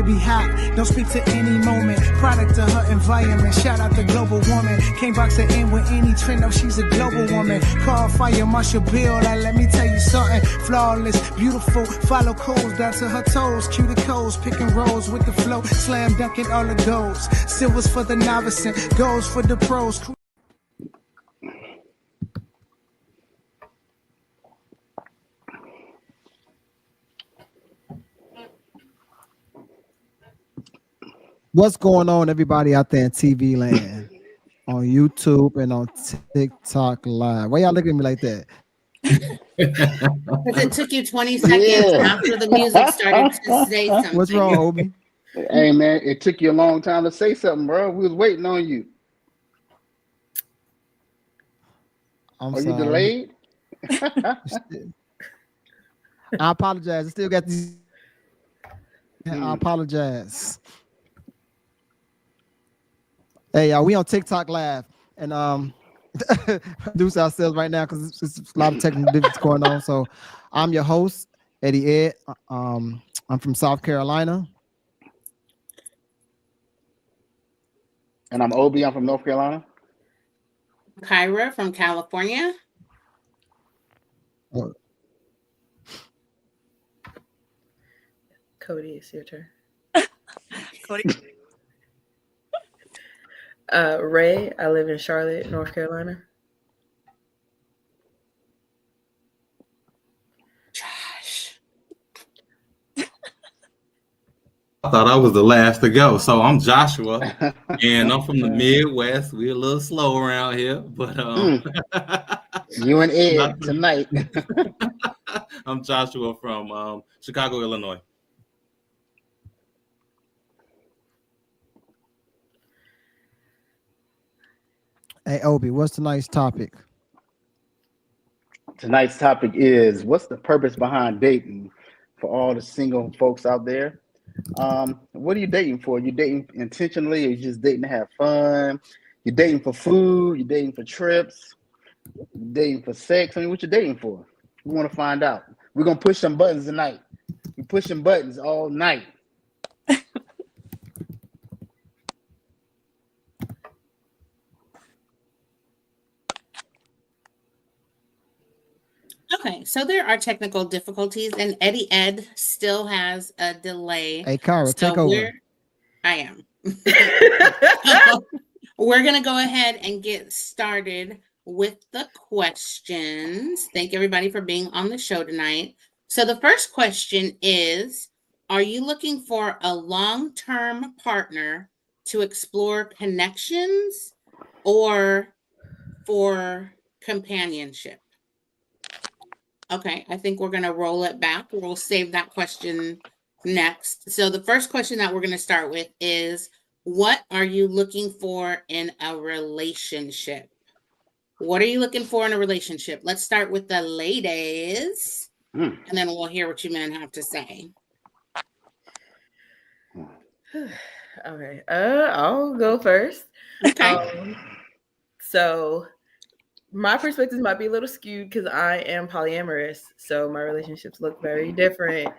baby hot. Don't speak to any moment. Product of her environment. Shout out to global woman. Can't box her in with any trend. No, she's a global woman. Call fire, Marshall Bill. Like, let me tell you something. Flawless, beautiful. Follow codes down to her toes. Cue the codes, picking rolls with the flow. Slam dunking all the goals. Silvers for the novice and golds for the pros. What's going on, everybody out there in TV land, on YouTube and on TikTok Live? Why y'all looking at me like that? Because it took you 20 seconds after the music started to say something. What's wrong, Obi? Hey, man, it took you a long time to say something, bro. We was waiting on you. I'm Are sorry. you delayed? I apologize. I still got these. I apologize. Hey, y'all, we on TikTok Live and produce ourselves right now because it's a lot of technical difficulties going on. So I'm your host, Eddie Ed. I'm from South Carolina. And I'm Obi. I'm from North Carolina. Kyra from California. Oh. Cody, it's your turn. Cody. Ray, I live in Charlotte, North Carolina. Josh. I thought I was the last to go. So I'm Joshua, and I'm from the Midwest. We're a little slow around here, but you and Ed tonight. I'm Joshua from Chicago, Illinois. Hey, Obi, what's tonight's topic? Tonight's topic is, what's the purpose behind dating for all the single folks out there? What are you dating for? You dating intentionally, or you just dating to have fun? You're dating for food? You're dating for trips? You're dating for sex? I mean, what you dating for? We want to find out. We're gonna push some buttons tonight. We're pushing buttons all night. Okay, so there are technical difficulties, and Eddie Ed still has a delay. Hey, Kyra, take over. I am. We're going to go ahead and get started with the questions. Thank everybody for being on the show tonight. So the first question is, are you looking for a long-term partner to explore connections or for companionship? Okay, I think we're going to roll it back. We'll save that question next. So the first question that we're going to start with is, what are you looking for in a relationship? What are you looking for in a relationship? Let's start with the ladies, and then we'll hear what you men have to say. Okay, I'll go first. Okay. So my perspectives might be a little skewed because I am polyamorous, so my relationships look very different.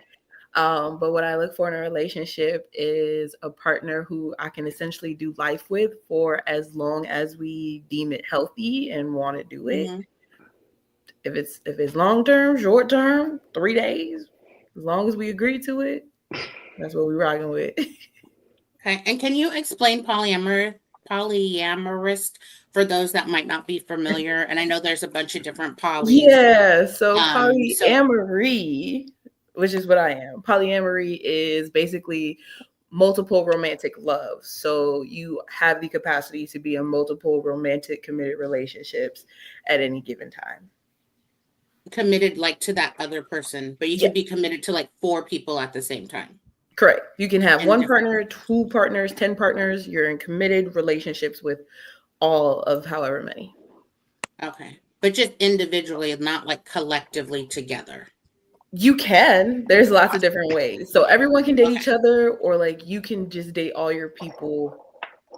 But what I look for in a relationship is a partner who I can essentially do life with for as long as we deem it healthy and want to do it. Mm-hmm. If it's long term, short term, 3 days, as long as we agree to it, that's what we're rocking with. Okay, and can you explain polyamorous for those that might not be familiar? And I know there's a bunch of different polys. Yeah, so polyamory, which is what I am. Polyamory is basically multiple romantic love. So you have the capacity to be in multiple romantic committed relationships at any given time. Committed like to that other person, but you can be committed to like 4 people at the same time. Correct. You can have one partner, 2 partners, 10 partners. You're in committed relationships with all of however many. Okay. But just individually, not like collectively together. You can. There's lots of different ways. So everyone can date each other, or like you can just date all your people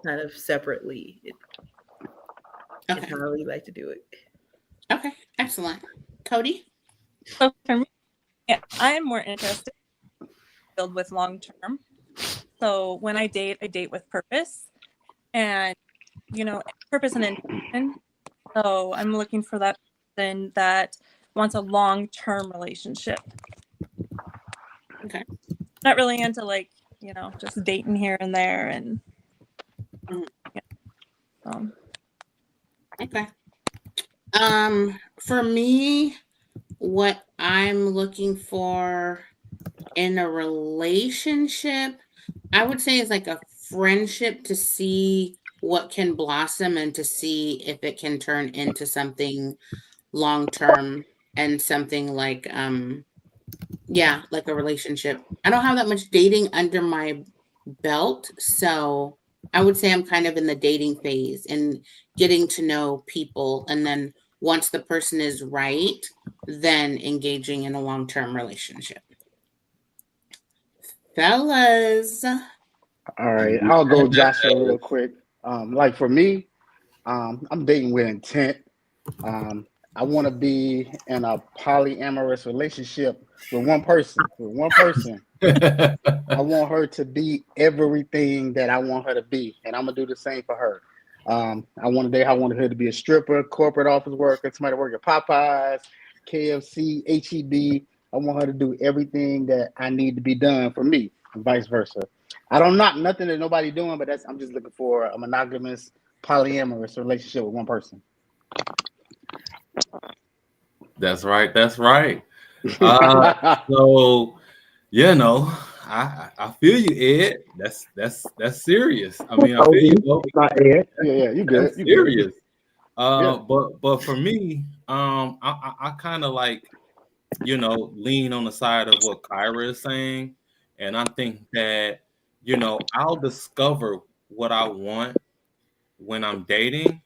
kind of separately. It's how I really like to do it. Okay. Excellent. Cody? So for me, I am more interested with long term. So when I date with purpose and, purpose and intention. So I'm looking for that person that wants a long-term relationship. Okay. Not really into just dating here and there and Okay. For me, what I'm looking for in a relationship, I would say is like a friendship to see what can blossom and to see if it can turn into something long term and something like like a relationship. I don't have that much dating under my belt, so I would say I'm kind of in the dating phase and getting to know people, and then once the person is right, then engaging in a long-term relationship. Fellas. All right, I'll go Joshua real quick. Like for me, I'm dating with intent. I want to be in a polyamorous relationship with one person. I want her to be everything that I want her to be, and I'm gonna do the same for her. I wanted her to be a stripper, corporate office worker, somebody work at Popeyes, KFC, HEB. I want her to do everything that I need to be done for me, and vice versa. I don't knock nothing that nobody doing, but I'm just looking for a monogamous, polyamorous relationship with one person. That's right. So, I feel you, Ed. That's serious. I mean, I feel you, bro. Ed. Yeah, you good. That's serious. But for me, I kind of like, lean on the side of what Kyra is saying, and I think that, I'll discover what I want when I'm dating,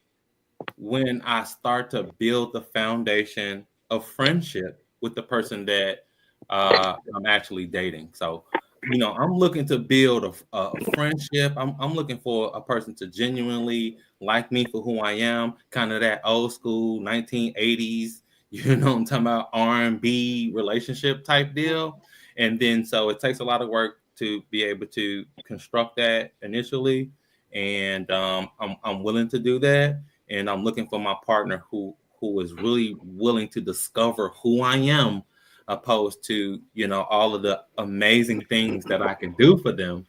when I start to build the foundation of friendship with the person that I'm actually dating. So, I'm looking to build a friendship. I'm looking for a person to genuinely like me for who I am, kind of that old school 1980s, I'm talking about R&B relationship type deal. And then so it takes a lot of work to be able to construct that initially. And I'm willing to do that. And I'm looking for my partner who is really willing to discover who I am, opposed to, all of the amazing things that I can do for them,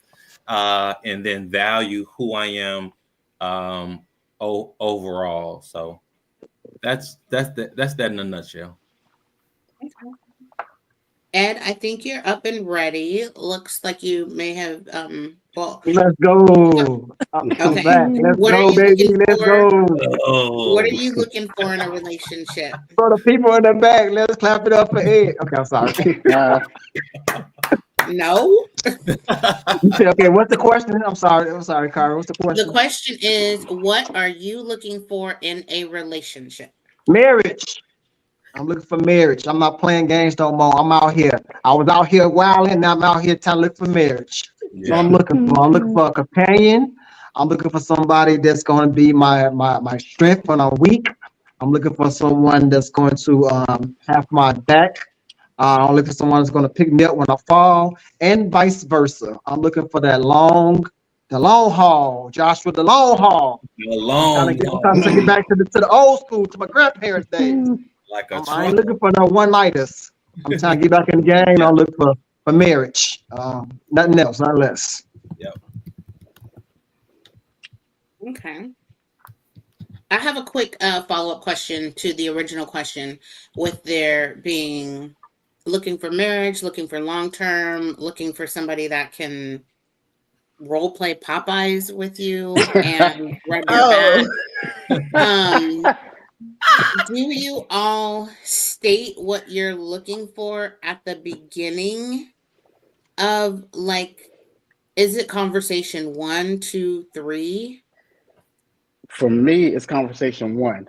and then value who I am overall. So that's that in a nutshell. Ed, I think you're up and ready. Looks like you may have let's go. Okay. Let's What go, are you baby. looking Let's for? go. What are you looking for in a relationship? For the people in the back, let's clap it up for Ed. Okay, I'm sorry. No. You said, okay, what's the question? I'm sorry, Cara. What's the question? The question is, what are you looking for in a relationship? Marriage. I'm looking for marriage. I'm not playing games no more. I'm out here. I was out here wilding. Now I'm out here trying to look for marriage. Yeah. So I'm looking for a companion. I'm looking for somebody that's going to be my strength when I'm weak. I'm looking for someone that's going to have my back. I'm looking for someone that's going to pick me up when I fall, and vice versa. I'm looking for the long haul, Joshua, the long haul. I'm trying to take it back to the old school, to my grandparents' days. I ain't looking for no one-nighters. I'm trying to get back in the game. I'm looking for marriage. Nothing else, not less. Yep. Okay. I have a quick follow-up question to the original question, with there being looking for marriage, looking for long-term, looking for somebody that can role play Popeyes with you and rub your back. Do you all state what you're looking for at the beginning of, is it conversation 1, 2, 3? For me, it's conversation 1.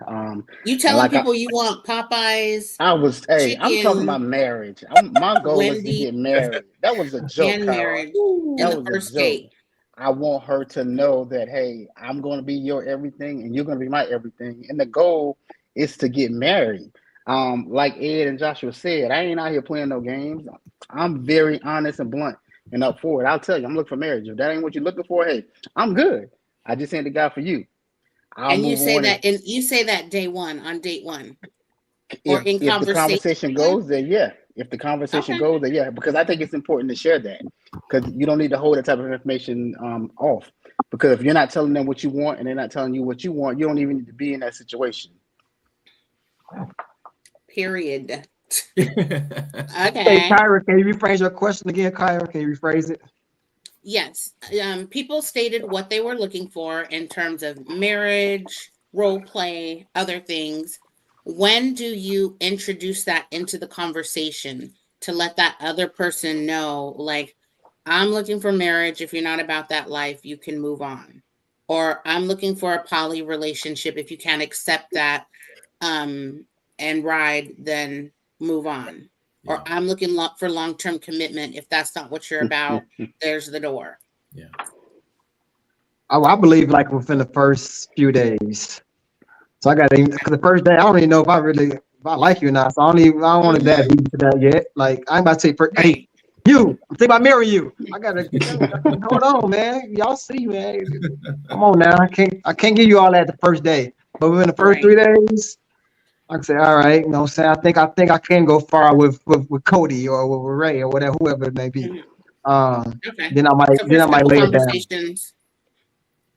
You telling people you want Popeyes? I'm talking about marriage. My goal is to get married. That was a joke, and marriage that in the was first a joke. date. I want her to know that, hey, I'm going to be your everything and you're going to be my everything. And the goal is to get married. Like Ed and Joshua said, I ain't out here playing no games. I'm very honest and blunt. and up for it, I'll tell you, I'm looking for marriage. If that ain't what you're looking for, hey, I'm good. I just ain't the guy for you. And you say that, and you say that day one, on date one, or in if the conversation goes there, yeah. If the conversation goes there, yeah. Because I think it's important to share that, because you don't need to hold that type of information off. Because if you're not telling them what you want and they're not telling you what you want, you don't even need to be in that situation. Period. Hey, Okay. Kyra, can you rephrase your question again, Kyra? Can you rephrase it? Yes. People stated what they were looking for in terms of marriage, role play, other things. When do you introduce that into the conversation to let that other person know, like, I'm looking for marriage. If you're not about that life, you can move on. Or I'm looking for a poly relationship. If you can't accept that and ride, then move on. Yeah. Or I'm looking for long-term commitment. If that's not what you're about, there's the door. Yeah. I believe like within the first few days. So I got to, because the first day I don't even know if I like you or not. So I don't want to that deep to that yet. Like I'm about to say, hey, you, I'm thinking about marrying you. I gotta hold on, man. Y'all see, man. Come on now. I can't give you all that the first day. But within the first 3 days, I can say, all right, you know what I'm saying? I think I can go far with Cody or with Ray or whatever, whoever it may be. Then I might lay it down.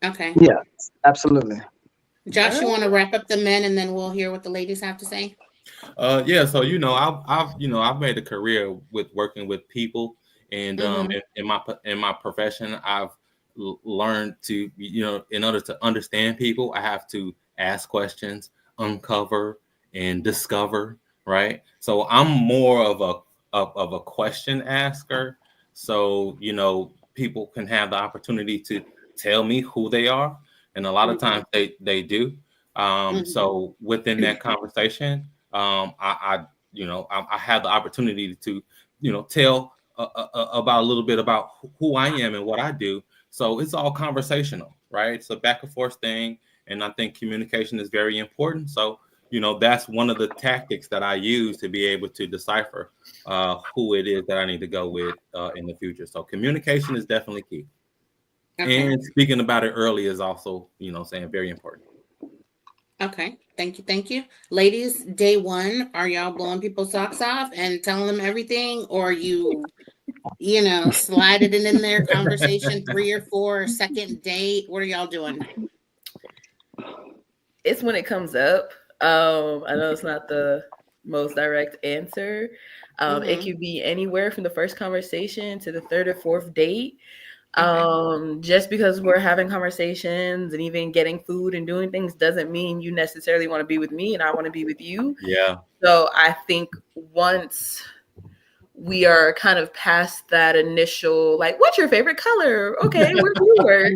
Okay. Yeah, absolutely. Josh, you want to wrap up the men and then we'll hear what the ladies have to say? Yeah, so I've made a career with working with people, and in my profession, I've learned to, in order to understand people, I have to ask questions, uncover, and discover. Right. So I'm more of a question asker. So people can have the opportunity to tell me who they are, and a lot of times they do. So within that conversation, I have the opportunity to, tell about a little bit about who I am and what I do. So it's all conversational, right? It's a back and forth thing. And I think communication is very important. So, that's one of the tactics that I use to be able to decipher who it is that I need to go with in the future. So communication is definitely key. Okay. And speaking about it early is also, very important. Okay. Thank you. Ladies, day one, are y'all blowing people's socks off and telling them everything? Or you slide it in their conversation 3 or 4, second date? What are y'all doing? It's when it comes up. I know it's not the most direct answer. It could be anywhere from the first conversation to the 3rd or 4th date. Just because we're having conversations and even getting food and doing things doesn't mean you necessarily want to be with me and I want to be with you. Yeah. So I think once we are kind of past that initial, like, what's your favorite color? Okay, where do you work?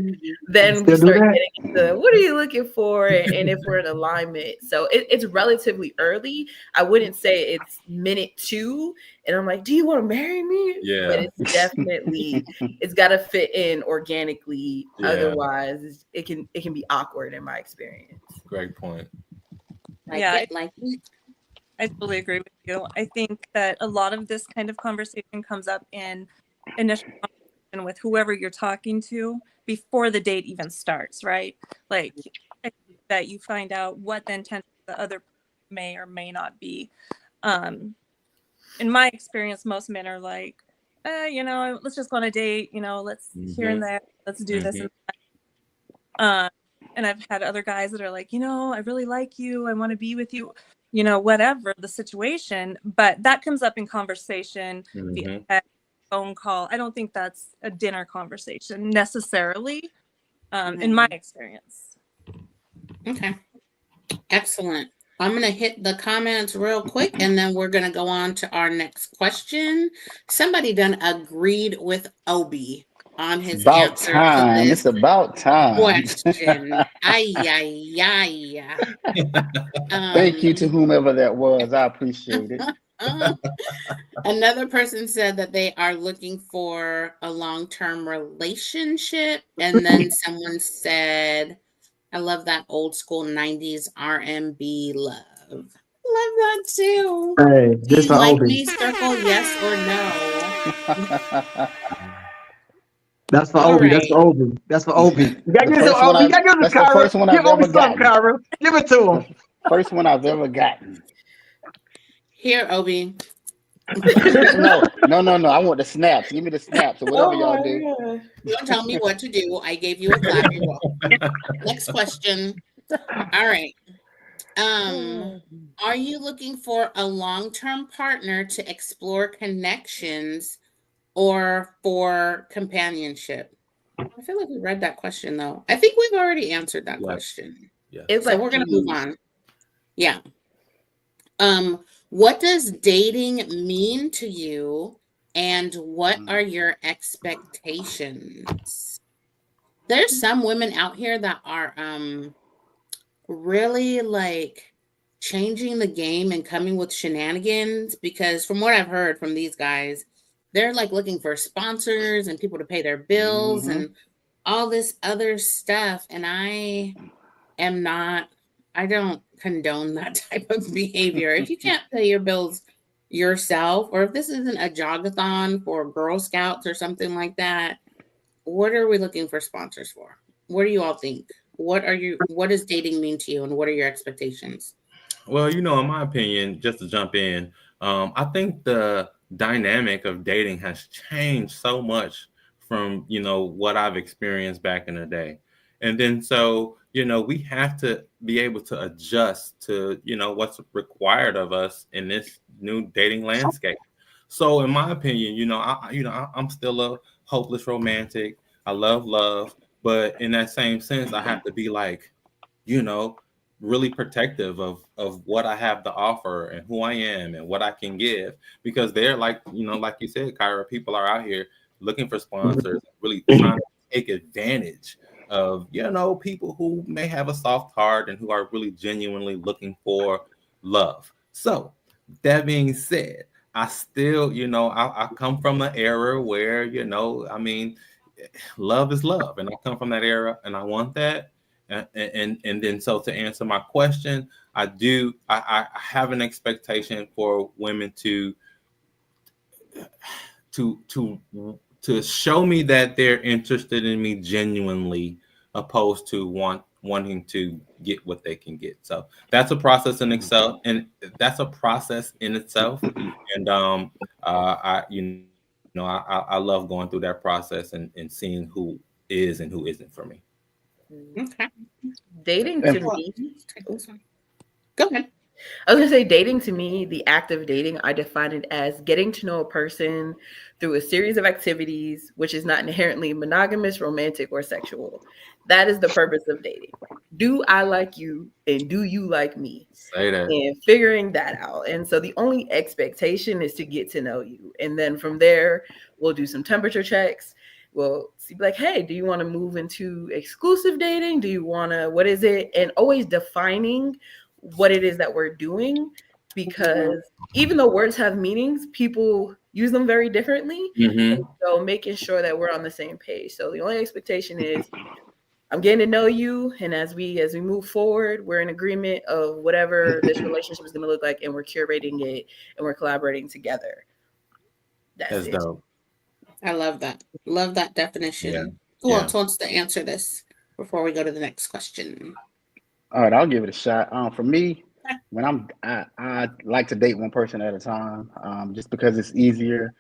Then we start getting into what are you looking for and if we're in alignment. So it's relatively early. I wouldn't say it's minute 2 and I'm like, do you want to marry me? Yeah. But it's definitely, it's got to fit in organically. Yeah. Otherwise, it can be awkward in my experience. Great point. I totally agree with you. I think that a lot of this kind of conversation comes up in initial conversation with whoever you're talking to before the date even starts, right? Like that you find out what the intent of the other may or may not be. In my experience, most men are like, let's just go on a date, let's here and there, let's do this and that. And I've had other guys that are like, I really like you, I want to be with you. Whatever the situation, but that comes up in conversation, via phone call. I don't think that's a dinner conversation necessarily, in my experience. Okay. Excellent. I'm going to hit the comments real quick and then we're going to go on to our next question. Somebody done agreed with Obi on his answer to this. It's about time. Question. Thank you to whomever that was. I appreciate it. Another person said that they are looking for a long-term relationship. And then someone said, I love that old school 90s R&B love. Love that too. Hey, do you like me, circle yes or no? That's for All Obi. right. That's for Obi. That's for Obi. You got to The give it to first one Obi. You got to give it to that's the Kyra. first one Give I've Obi ever something, gotten. Kyra. Give it to him. First one I've ever gotten. Here, Obi. No. I want the snaps. Give me the snaps or whatever y'all do. God. Don't tell me what to do. I gave you a clap. You're welcome. Next question. All right. Are you looking for a long-term partner to explore connections or for companionship? I feel like we read that question though. I think we've already answered that question. Yeah. It's So like we're gonna move on. Yeah. What does dating mean to you, and what are your expectations? There's some women out here that are really like changing the game and coming with shenanigans, because from what I've heard from these guys, they're like looking for sponsors and people to pay their bills and all this other stuff. And I don't condone that type of behavior. If you can't pay your bills yourself, or if this isn't a jogathon for Girl Scouts or something like that, what are we looking for sponsors for? What do you all think? What does dating mean to you, and what are your expectations? Well, in my opinion, just to jump in, I think the dynamic of dating has changed so much from, what I've experienced back in the day. And then so, we have to be able to adjust to, what's required of us in this new dating landscape. So in my opinion, I'm still a hopeless romantic. I love love, but in that same sense, I have to be like, really protective of what I have to offer and who I am and what I can give, because they're like, like you said, Kyra, people are out here looking for sponsors, really trying to take advantage of, people who may have a soft heart and who are really genuinely looking for love. So that being said, I still, I come from an era where, love is love, and I come from that era, and I want that. And then so to answer my question, I have an expectation for women to show me that they're interested in me genuinely, opposed to wanting to get what they can get. So that's a process in itself, and And I love going through that process and seeing who is and who isn't for me. Okay. Dating to me. Go ahead. I was gonna say, dating to me, the act of dating, I define it as getting to know a person through a series of activities, which is not inherently monogamous, romantic, or sexual. That is the purpose of dating. Do I like you, and do you like me? Say that. And figuring that out. And so the only expectation is to get to know you. And then from there, we'll do some temperature checks. We'll see, like, hey, do you want to move into exclusive dating? Do you want to, what is it? And always defining what it is that we're doing, because even though words have meanings, people use them very differently. Mm-hmm. So making sure that we're on the same page. So the only expectation is I'm getting to know you, and as we move forward, we're in agreement of whatever this relationship is going to look like, and we're curating it and we're collaborating together. That's it. Dope. I love that. Love that definition. Yeah. Who else wants to answer this before we go to the next question? All right, I'll give it a shot. For me, when I like to date one person at a time, just because it's easier,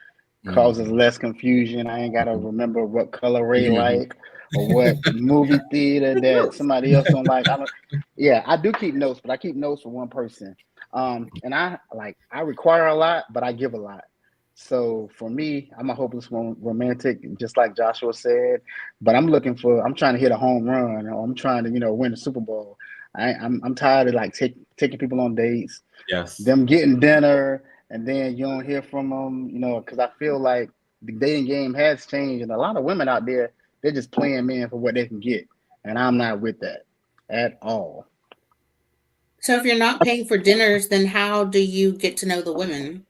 causes less confusion. I ain't gotta remember what color Ray like or what movie theater that somebody else don't like. I do keep notes, but I keep notes for one person. And I require a lot, but I give a lot. So for me, I'm a hopeless romantic, just like Joshua said. But I'm trying to hit a home run, or I'm trying to, win the Super Bowl. I'm tired of taking people on dates, them getting dinner, and then you don't hear from them, because I feel like the dating game has changed, and a lot of women out there, they're just playing men for what they can get, and I'm not with that at all. So if you're not paying for dinners, then how do you get to know the women?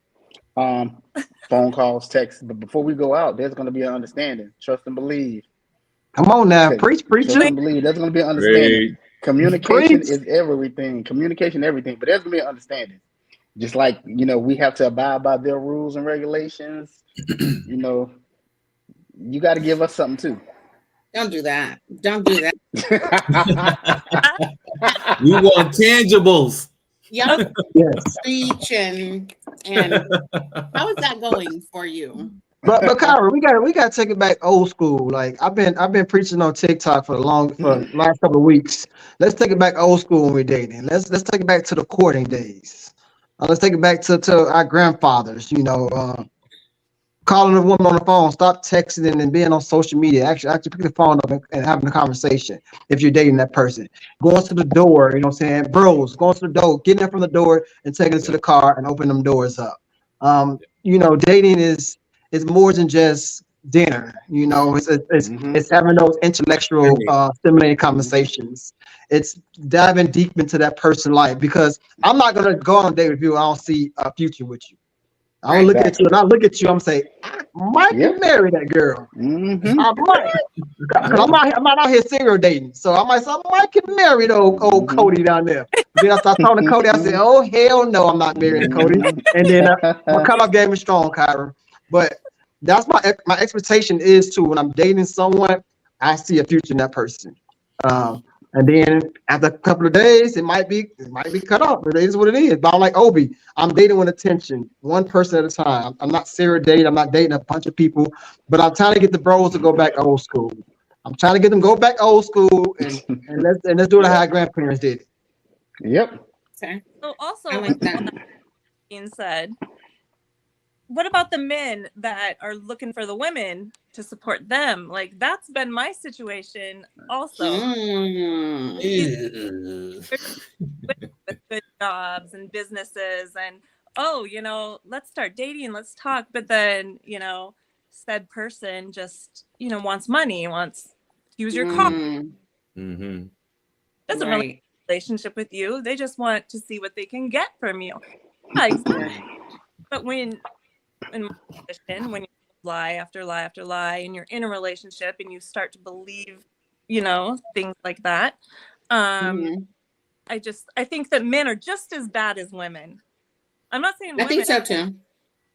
Phone calls, texts, but before we go out, there's going to be an understanding. Trust and believe. Come on now, preach. Trust and believe. There's going to be an understanding. Communication is everything. Communication, everything. But there's going to be an understanding. Just like, we have to abide by their rules and regulations. you got to give us something too. Don't do that. Don't do that. We want tangibles. Y'all Yes. speech and how is that going for you? But Kyra, we gotta take it back old school. Like I've been preaching on TikTok for the last couple of weeks. Let's take it back old school when we're dating. Let's take it back to the courting days. Let's take it back to our grandfathers. Calling a woman on the phone, stop texting and being on social media. Actually pick the phone up and having a conversation if you're dating that person. Going to the door, you know what I'm saying? Bros, going to the door, getting in from the door and taking it to the car and opening them doors up. Dating is more than just dinner. It's having those intellectual stimulating conversations. It's diving deep into that person's life, because I'm not gonna go on a date with you. I don't see a future with you. I don't look at you, and I look at you. I'm saying, I might marry that girl. Mm-hmm. I might, because I'm not out here serial dating. So I might get married, old Cody down there. Then I start talking to Cody. I said, oh hell no, I'm not marrying Cody. And then my cutoff game is strong, Kyra. But that's my expectation is to, when I'm dating someone, I see a future in that person. And then after a couple of days, it might be cut off. It is what it is. But I'm like Obi, I'm dating with attention, one person at a time. I'm not serial dating. I'm not dating a bunch of people. But I'm trying to get the bros to go back old school. I'm trying to get them go back old school and let's do it how our grandparents did it. Yep. Okay. So also, I like that. with that being said, what about the men that are looking for the women to support them? Like, that's been my situation also. With good jobs and businesses, and let's start dating, let's talk. But then, said person just, wants money, wants to use your car. Mm-hmm. Doesn't really have a relationship with you. They just want to see what they can get from you. Yeah, exactly. But in my position, when you lie after lie after lie, and you're in a relationship and you start to believe, things like that, I think that men are just as bad as women. I'm not saying I women, think so too.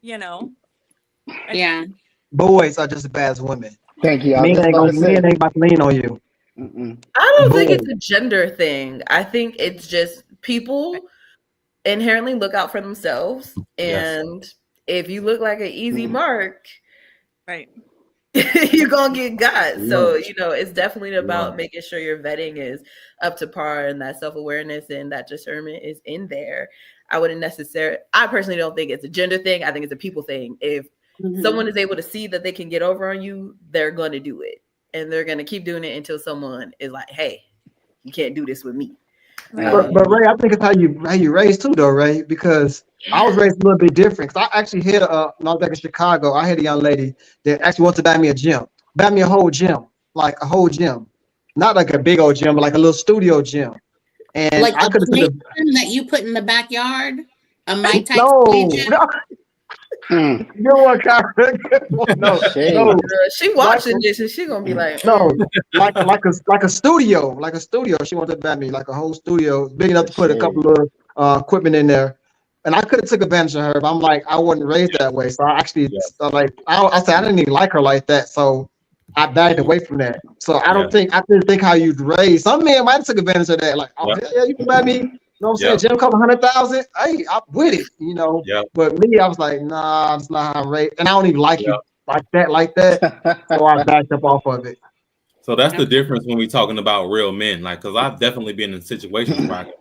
Yeah. Boys are just as bad as women. Thank you. Men ain't about to lean on you. I don't think it's a gender thing. I think it's just people inherently look out for themselves, and if you look like an easy mark, right, you're gonna get got. So it's definitely about making sure your vetting is up to par, and that self-awareness and that discernment is in there. I personally don't think it's a gender thing. I think it's a people thing. If someone is able to see that they can get over on you, they're going to do it, and they're going to keep doing it until someone is like, hey, you can't do this with me. But Ray, I think it's how you raised too, though, Ray, because I was raised a little bit different. Cause I actually had when I was back in Chicago, I had a young lady that actually wanted to buy me a gym, a whole gym, like a whole gym, not like a big old gym, but like a little studio gym. And like I could have that you put in the backyard, a Mike Tyson gym. You know what, Kyra? No. She watching this and she gonna be like, like a studio. She wanted to buy me like a whole studio, big enough to put a couple of equipment in there. And I could have took advantage of her, but I'm like, I wasn't raised that way. So I actually I said I didn't even like her like that. So I backed away from that. So I didn't think how you'd raise. Some men might have took advantage of that. Like, yeah, you can buy me. You know what I'm saying? Gym cost 100,000. Hey, I'm with it, But me, I was like, nah, that's not how I'm raised. And I don't even like you like that. So I backed up off of it. So that's the difference when we're talking about real men. Like, because I've definitely been in situations where I can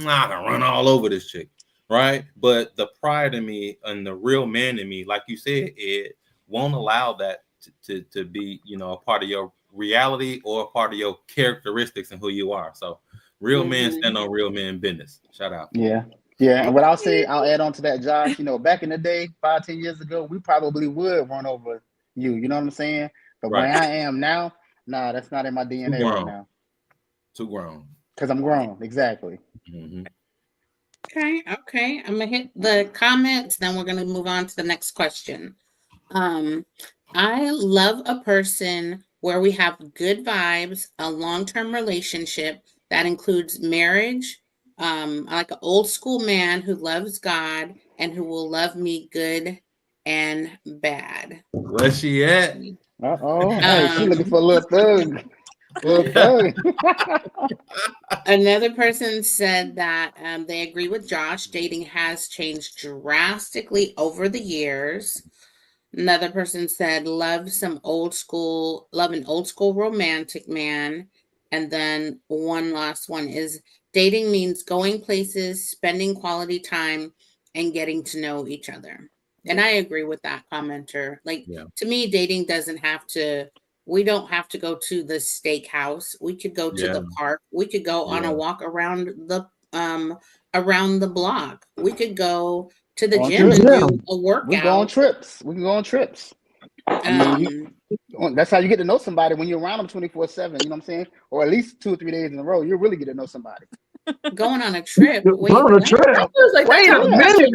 I can run all over this chick, right? But the pride in me and the real man in me, like you said, it won't allow that to be, a part of your reality or a part of your characteristics and who you are. So real men stand on real men business. Shout out. Yeah. And what I'll add on to that, Josh, back in the day, 5-10 years ago, we probably would run over you. You know what I'm saying? But where I am now, nah, that's not in my DNA right now. Too grown. Because I'm grown. Exactly. Mm-hmm. Okay. I'm going to hit the comments. Then we're going to move on to the next question. I love a person where we have good vibes, a long-term relationship that includes marriage. I like an old school man who loves God and who will love me good and bad. Where's she at? Hey, she looking for a little thug. Little thug. Another person said that they agree with Josh. Dating has changed drastically over the years. Another person said love an old school romantic man. And then one last one is dating means going places, spending quality time, and getting to know each other. And I agree with that commenter. Like, to me, dating doesn't have to, we don't have to go to the steakhouse. We could go to the park. We could go on a walk around the block. We could go to the gym and do a workout. We go on trips. We can go on trips. I mean, that's how you get to know somebody when you're around them 24/7. You know what I'm saying? Or at least 2 or 3 days in a row. You really get to know somebody. Going on a trip. Wait a minute, Wait a minute.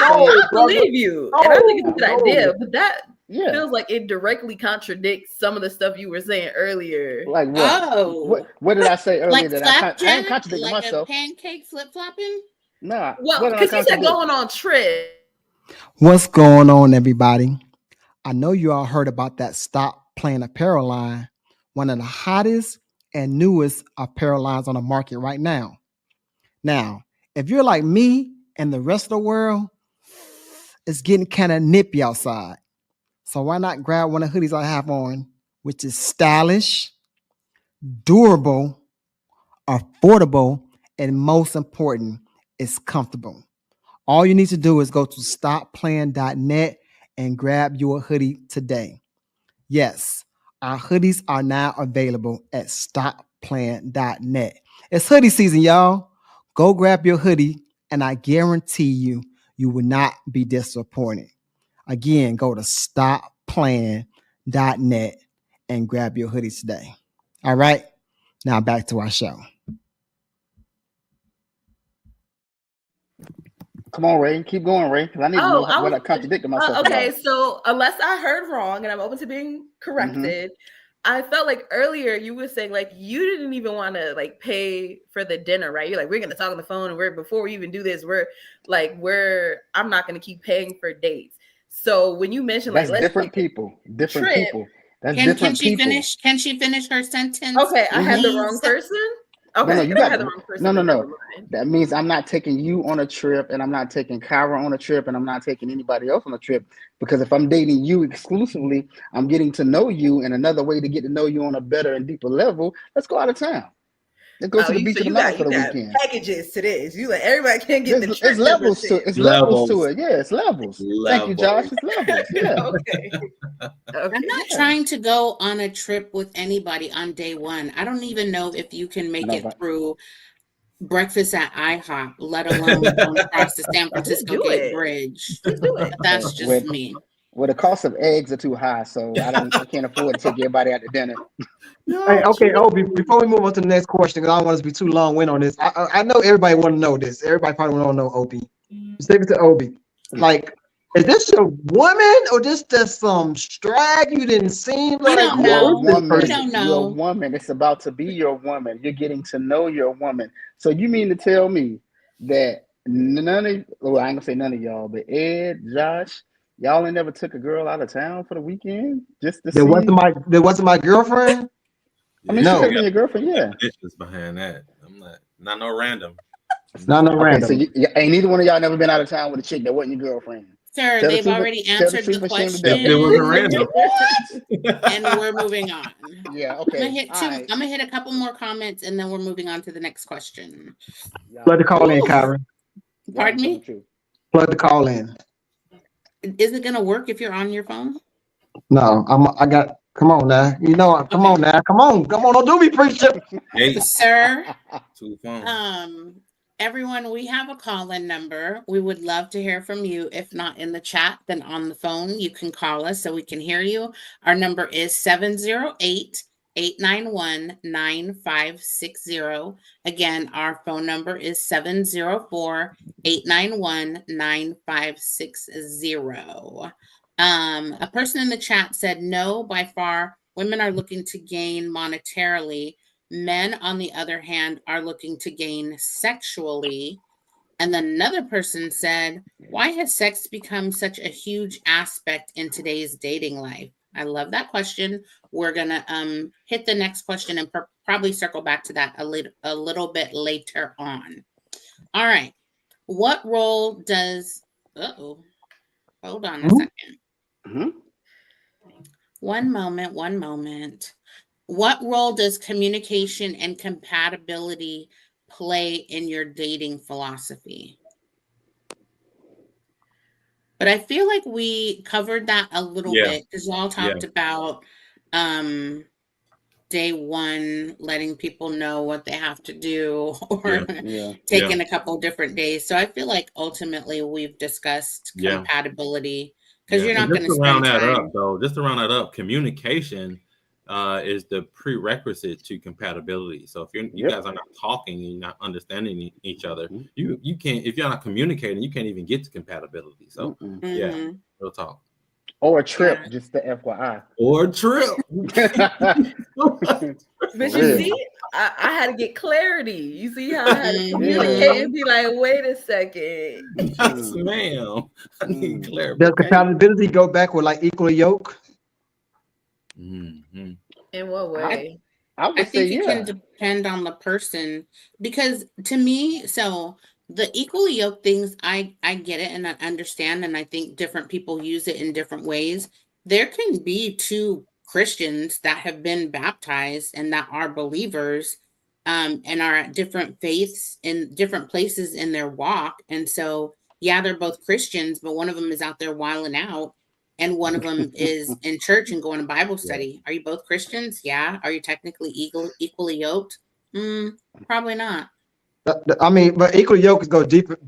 I believe you. And I think it's a good idea, but that feels like it directly contradicts some of the stuff you were saying earlier. Like what? Oh. What did I say earlier Like that I ain't contradicting like myself? A pancake flip-flopping? Nah. Well, because he said going on trip. What's going on, everybody? I know you all heard about that Stop Playing Apparel line, one of the hottest and newest apparel lines on the market right now. Now, if you're like me and the rest of the world, it's getting kind of nippy outside. So why not grab one of the hoodies I have on, which is stylish, durable, affordable, and most important, it's comfortable. All you need to do is go to stopplaying.net and grab your hoodie today. Yes, our hoodies are now available at stopplaying.net. It's hoodie season, y'all. Go grab your hoodie, and I guarantee you will not be disappointed. Again, go to stopplaying.net and grab your hoodies today. All right, now back to our show. Come on, Ray. Keep going, Ray, because I need to know what I contradicted myself okay, about. so unless I heard wrong, and I'm open to being corrected, I felt like earlier you were saying like you didn't even want to like pay for the dinner, right? You're like, we're gonna talk on the phone, and before we even do this, I'm not gonna keep paying for dates. So when you mentioned that's like different people. That's Can she people. Can she finish her sentence? Okay, I had the wrong person. Okay, no, you got the wrong person. No. That means I'm not taking you on a trip, and I'm not taking Kyra on a trip, and I'm not taking anybody else on a trip. Because if I'm dating you exclusively, I'm getting to know you, and another way to get to know you on a better and deeper level, let's go out of town. Let's go to the beach for the weekend. Packages to this. You like everybody can't get the trip. It's levels to it. It's levels to it. Yeah, it's levels. Thank you, Josh. It's levels. Yeah. Okay. I'm not trying to go on a trip with anybody on day one. I don't even know if you can make it through breakfast at IHOP, let alone going across the San Francisco Gate Bridge. That's just me. Well, the cost of eggs are too high, so I can't afford to take everybody out to dinner. Hey, okay, Obi, before we move on to the next question, because I don't want us to be too long-winded on this. I know everybody want to know this. Everybody probably want to know Obi. Take it to Obi. Like, is this your woman or just some strag you didn't see? We don't know. We don't know. Your woman. It's about to be your woman. You're getting to know your woman. So you mean to tell me that I ain't gonna say none of y'all, but Ed, Josh, y'all ain't never took a girl out of town for the weekend just to see? There wasn't my girlfriend. I mean, she could be your girlfriend, yeah. Dishes behind that. I'm not no random. It's not no random. So ain't neither one of y'all never been out of town with a chick that wasn't your girlfriend. Sir, they've already answered the question. It was random. And we're moving on. Yeah, okay. I'm gonna hit a couple more comments, and then we're moving on to the next question. Plug the call in, Kyra. Pardon me? Plug the call in. Is it gonna work if you're on your phone? No, come on now. You know, come on now. Come on. Don't do me, preacher. Hey. Sir. Too fun. Everyone, we have a call-in number. We would love to hear from you. If not in the chat, then on the phone, you can call us so we can hear you. Our number is 708-891-9560. Again, our phone number is 704-891-9560. A person in the chat said, no, by far, women are looking to gain monetarily. Men, on the other hand, are looking to gain sexually. And then another person said, why has sex become such a huge aspect in today's dating life? I love that question. We're going to hit the next question and probably circle back to that a little bit later on. All right. What role does, hold on a second. Mm-hmm. One moment. What role does communication and compatibility play in your dating philosophy? But I feel like we covered that a little bit because y'all talked about day one, letting people know what they have to do, or taking a couple different days. So I feel like ultimately we've discussed compatibility because you're not going to spend time. Just to round that up, communication is the prerequisite to compatibility. So if you guys are not talking and you're not understanding each other, you can't. If you're not communicating, you can't even get to compatibility. So real talk. Or a trip, just the FYI. Or a trip. But you see, I had to get clarity. You see how I had to communicate and be like, wait a second. Yes, ma'am. I need clarity. Does compatibility go back with like equal yoke? In what way? I think it can depend on the person, because to me, so the equally yoked things, I get it and I understand, and I think different people use it in different ways. There can be two Christians that have been baptized and that are believers, and are at different faiths in different places in their walk. And so, yeah, they're both Christians, but one of them is out there wilding out, and one of them is in church and going to Bible study. Are you both Christians? Yeah. Are you technically equally yoked? Probably not. I mean, but equal yoke go deeper.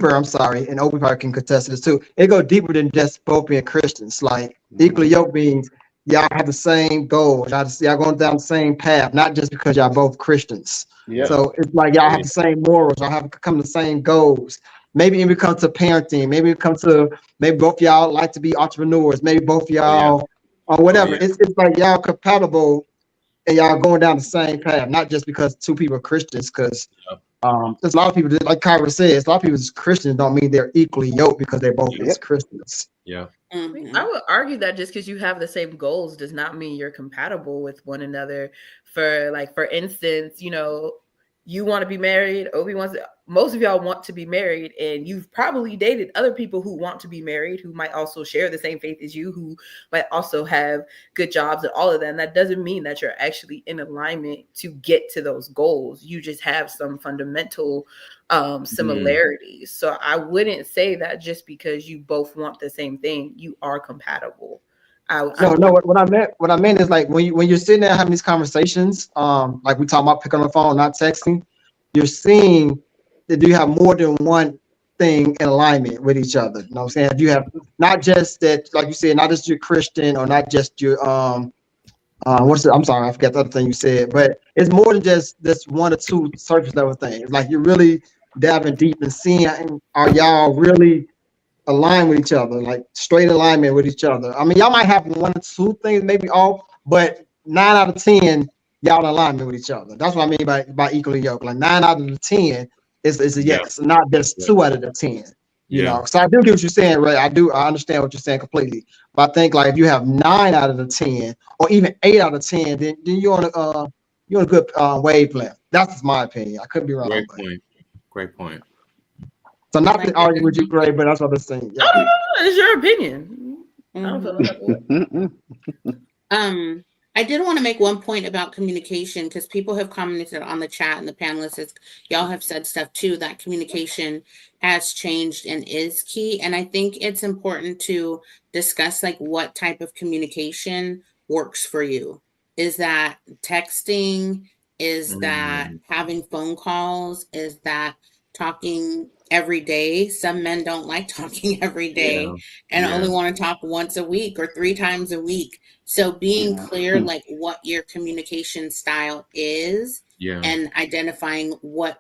I'm sorry, and Obi probably can contest this too. It go deeper than just both being Christians. Like equal yoke means y'all have the same goals. Y'all going down the same path, not just because y'all both Christians. Yeah. So it's like y'all have the same morals. Y'all have come to the same goals. Maybe it comes to parenting. Maybe it comes to both y'all like to be entrepreneurs. Maybe both y'all or whatever. It's like y'all compatible. And y'all going down the same path, not just because two people are Christians, because there's a lot of people, like Kyra says, a lot of people as Christians don't mean they're equally yoked because they're both as Christians. Yeah. I would argue that just because you have the same goals does not mean you're compatible with one another. For instance, you want to be married, most of y'all want to be married, and you've probably dated other people who want to be married, who might also share the same faith as you, who might also have good jobs and all of that. And that doesn't mean that you're actually in alignment to get to those goals. You just have some fundamental similarities. So I wouldn't say that just because you both want the same thing, you are compatible. What I meant is like when you're sitting there having these conversations, like we talk about picking up the phone, not texting, you're seeing that you have more than one thing in alignment with each other. You know what I'm saying? You have not just that, like you said, not just your Christian or not just your I'm sorry, I forgot the other thing you said, but it's more than just this one or two surface level things. Like you're really diving deep and seeing, are y'all really aligned with each other, like straight alignment with each other. I mean, y'all might have one or two things maybe off, but 9 out of 10 y'all in alignment with each other. That's what I mean by equally yoked. Like 9 out of the 10 is a yes, not just 2 out of the 10. You know, so I do get what you're saying, Ray. I understand what you're saying completely. But I think like if you have 9 out of the 10 or even 8 out of 10, then you're on a good wavelength. That's my opinion. I could be wrong. Great point. So not to argue with you, Gray, but that's what I'm saying. Yeah. No, it's your opinion. I don't feel like I did want to make one point about communication, because people have commented on the chat and the panelists, y'all have said stuff too, that communication has changed and is key. And I think it's important to discuss like what type of communication works for you. Is that texting? Is that having phone calls? Is that talking every day? Some men don't like talking every day and only want to talk once a week or 3 times a week. So being clear, like what your communication style is and identifying what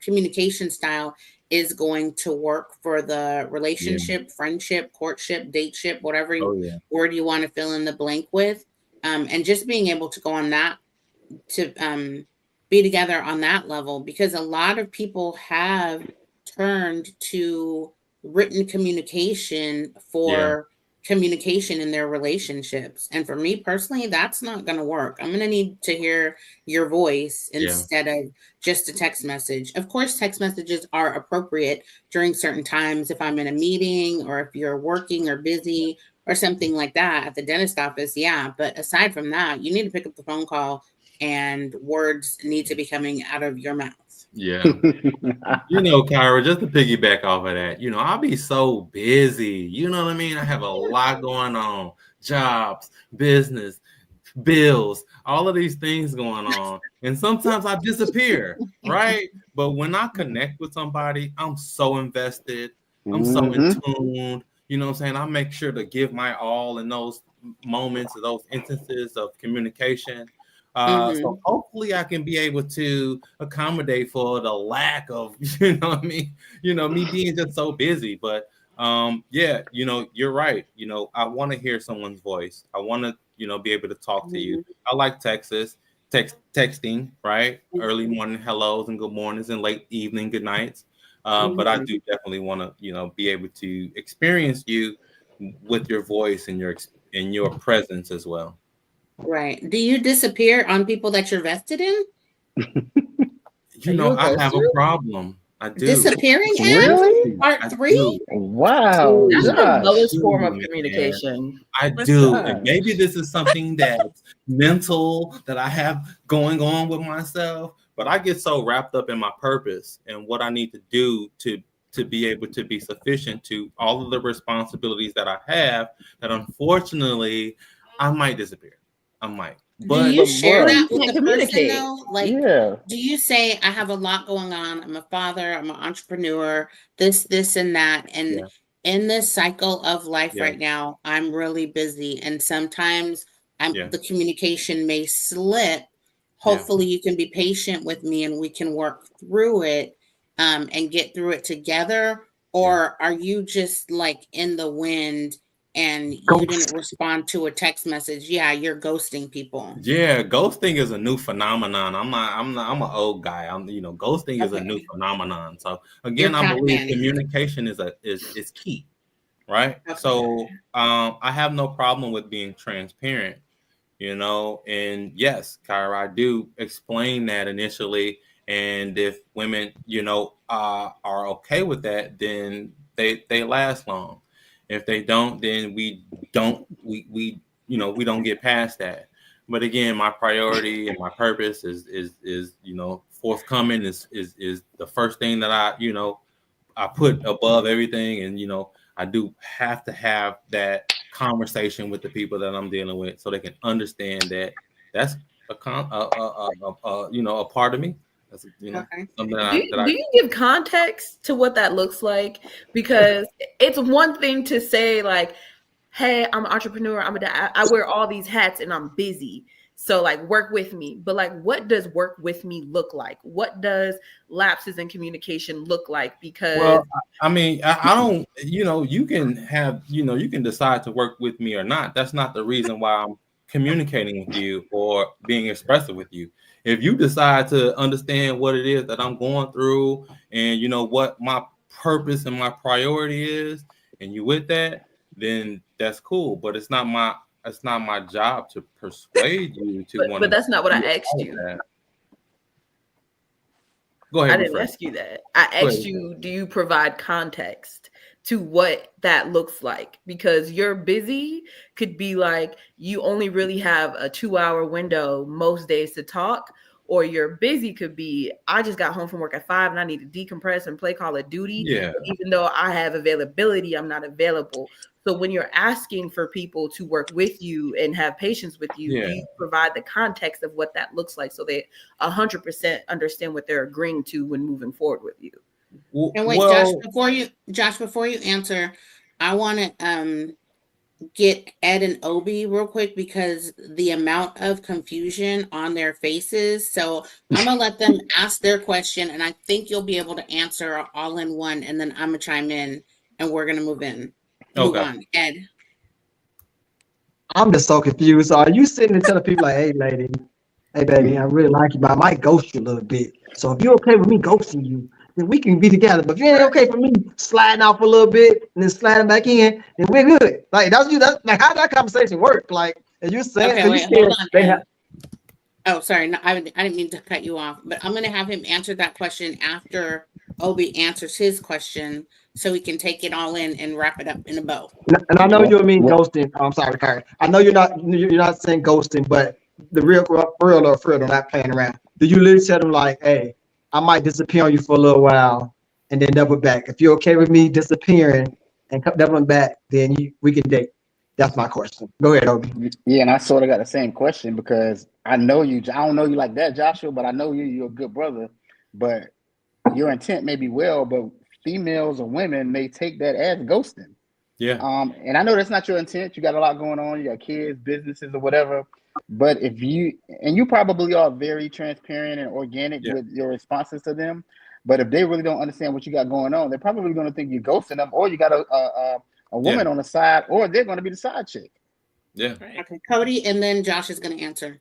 communication style is going to work for the relationship, friendship, courtship, dateship, whatever word you want to fill in the blank with. And just being able to go on that to be together on that level, because a lot of people have turned to written communication for communication in their relationships. And for me personally, that's not going to work. I'm going to need to hear your voice instead of just a text message. Of course, text messages are appropriate during certain times if I'm in a meeting or if you're working or busy or something like that at the dentist office. Yeah. But aside from that, you need to pick up the phone call and words need to be coming out of your mouth. Yeah. You know, Kyra, just to piggyback off of that, you know, I'll be so busy. You know what I mean? I have a lot going on, jobs, business, bills, all of these things going on. And sometimes I disappear, right? But when I connect with somebody, I'm so invested. I'm so in tune. You know what I'm saying? I make sure to give my all in those moments, those instances of communication. So hopefully I can be able to accommodate for the lack of, you know what I mean? You know, me being just so busy. But yeah, you know, you're right. You know, I want to hear someone's voice. I want to, you know, be able to talk to you. I like texting, right? Early morning hellos and good mornings and late evening good nights. But I do definitely want to, you know, be able to experience you with your voice and your presence as well. Right. Do you disappear on people that you're vested in? You know, I have a problem. I do. Disappearing? Really? Part 3? Wow. That's the Josh. lowest form of communication. I do. And maybe this is something that's mental that I have going on with myself, but I get so wrapped up in my purpose and what I need to do to be able to be sufficient to all of the responsibilities that I have that unfortunately I might disappear. I might. But do you share that with the person communicate. though? Like, do you say, I have a lot going on. I'm a father, I'm an entrepreneur, this, and that. And in this cycle of life right now, I'm really busy. And sometimes the communication may slip. Hopefully you can be patient with me and we can work through it and get through it together. Or are you just like in the wind and you didn't respond to a text message? Yeah, you're ghosting people. Yeah, ghosting is a new phenomenon. I'm an old guy. Ghosting is a new phenomenon. So again, I believe communication is key, right? Okay. So I have no problem with being transparent, you know, and yes, Kyra, I do explain that initially. And if women, you know, are okay with that, then they last long. If they don't, then we don't get past that. But again, my priority and my purpose is you know, forthcoming is the first thing that I put above everything. And, you know, I do have to have that conversation with the people that I'm dealing with so they can understand that that's a part of me. That's, you know, something do you give context to what that looks like? Because it's one thing to say like, hey, I'm an entrepreneur. I wear all these hats and I'm busy. So like work with me. But like, what does work with me look like? What does lapses in communication look like? Because I mean, I don't, you know, you can decide to work with me or not. That's not the reason why I'm communicating with you or being expressive with you. If you decide to understand what it is that I'm going through and you know what my purpose and my priority is, and you with that, then that's cool. But it's not my job to persuade you to want. But that's not what I asked you. That. Go ahead. I didn't ask you that. I asked you, do you provide context to what that looks like? Because you're busy could be like you only really have a 2-hour window most days to talk, or you're busy could be I just got home from work at 5 and I need to decompress and play Call of Duty. Yeah. Even though I have availability, I'm not available. So when you're asking for people to work with you and have patience with you, do you provide the context of what that looks like so they 100% understand what they're agreeing to when moving forward with you? And wait, Josh, before you answer, I want to get Ed and Obi real quick because the amount of confusion on their faces. So I'm gonna let them ask their question, and I think you'll be able to answer all in one, and then I'm gonna chime in, and we're gonna move on. Ed. I'm just so confused. So are you sitting and telling people like, hey hey baby, I really like you, but I might ghost you a little bit. So if you're okay with me ghosting you, then we can be together. But if you ain't okay for me sliding out for a little bit and then sliding back in, then we're good. Like that's like how that conversation work? Like as you saying, Okay, wait, you hold on. they have. Oh, sorry. No, I didn't mean to cut you off, but I'm going to have him answer that question after Obi answers his question so we can take it all in and wrap it up in a bow. And I know you mean What? ghosting. I'm sorry, Karen. I know you're not saying ghosting, but the real or not playing around. Do you literally tell them like, hey, I might disappear on you for a little while and then double back? If you're okay with me disappearing and doubling back, then we can date. That's my question. Go ahead, Obi. Yeah, and I sort of got the same question because I know you. I don't know you like that, Joshua, but I know you. You're a good brother. But your intent may be well, but females or women may take that as ghosting. Yeah. And I know that's not your intent. You got a lot going on. You got kids, businesses, or whatever. But if you probably are very transparent and organic with your responses to them. But if they really don't understand what you got going on, they're probably going to think you're ghosting them, or you got a woman on the side, or they're going to be the side chick. Yeah. Right. Okay, Cody, and then Josh is going to answer.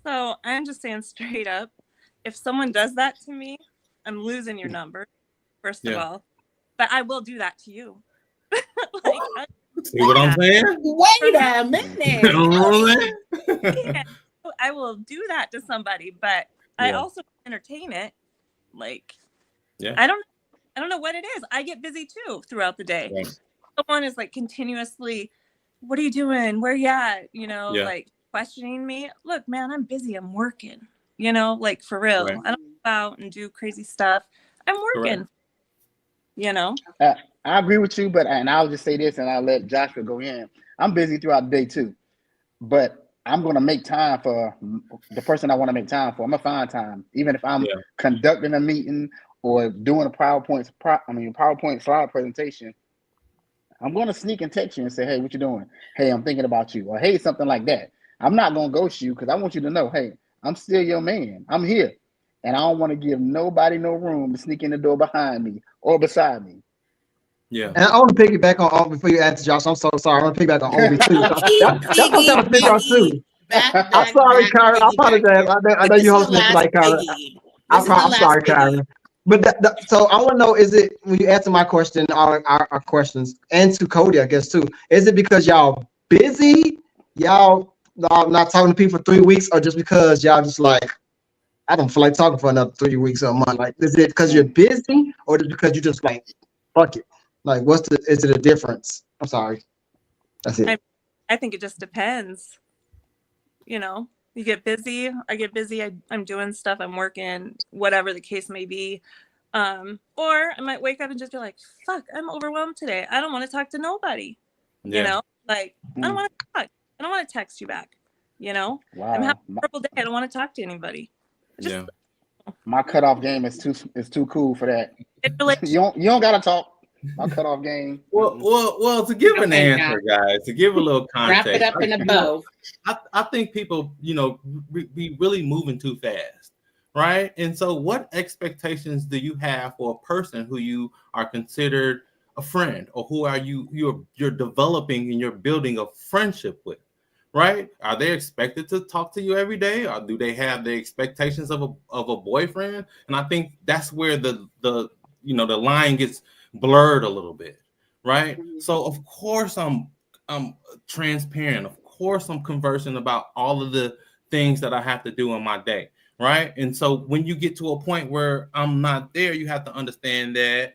So I'm just saying straight up, if someone does that to me, I'm losing your number, first of all. But I will do that to you. See what I'm saying? Wait a minute. Yeah, I will do that to somebody, but I also entertain it. Like, I don't know what it is. I get busy too throughout the day. Yeah. Someone is like continuously, what are you doing? Where you at? You know, like questioning me. Look, man, I'm busy. I'm working. You know, like for real. I don't go out and do crazy stuff. I'm working. Correct. You know. I agree with you, and I'll just say this, and I'll let Joshua go in. I'm busy throughout the day too, but I'm going to make time for the person I want to make time for. I'm gonna find time, even if I'm conducting a meeting or doing a PowerPoint slide presentation. I'm going to sneak and text you and say, hey, what you doing? Hey, I'm thinking about you. Or hey, something like that. I'm not going to ghost you because I want you to know, hey, I'm still your man. I'm here. And I don't want to give nobody no room to sneak in the door behind me or beside me. Yeah. And I want to piggyback on before you answer, Josh. I'm so sorry. I want to piggyback on Obi too. That's what I'm trying to figure out too. I'm sorry, Karen. I apologize. I know you hosting this tonight, Karen. I'm sorry, Karen. But so I want to know, is it when you answer my question, our questions, and to Cody, I guess too, is it because y'all busy, y'all not talking to people for 3 weeks, or just because y'all just like, I don't feel like talking for another 3 weeks or a month? Like, is it because you're busy, or just because you just like, fuck it? Like, is it a difference? I'm sorry. That's it. I think it just depends. You know, you get busy. I get busy. I'm doing stuff. I'm working, whatever the case may be. Or I might wake up and just be like, fuck, I'm overwhelmed today. I don't want to talk to nobody. Yeah. You know, like, I don't want to talk. I don't want to text you back. You know, I'm having a horrible day. I don't want to talk to anybody. My cutoff game is too cool for that. You don't gotta talk. My cutoff game. Well. To give an answer, guys, to give a little context, wrap it up in a bow. I think people, be really moving too fast, right? And so, what expectations do you have for a person who you are considered a friend, or who are you're developing and you're building a friendship with? Right? Are they expected to talk to you every day, or do they have the expectations of a boyfriend? And I think that's where the line gets blurred a little bit, right? Mm-hmm. So of course I'm transparent. Of course I'm conversing about all of the things that I have to do in my day, right? And so when you get to a point where I'm not there, you have to understand that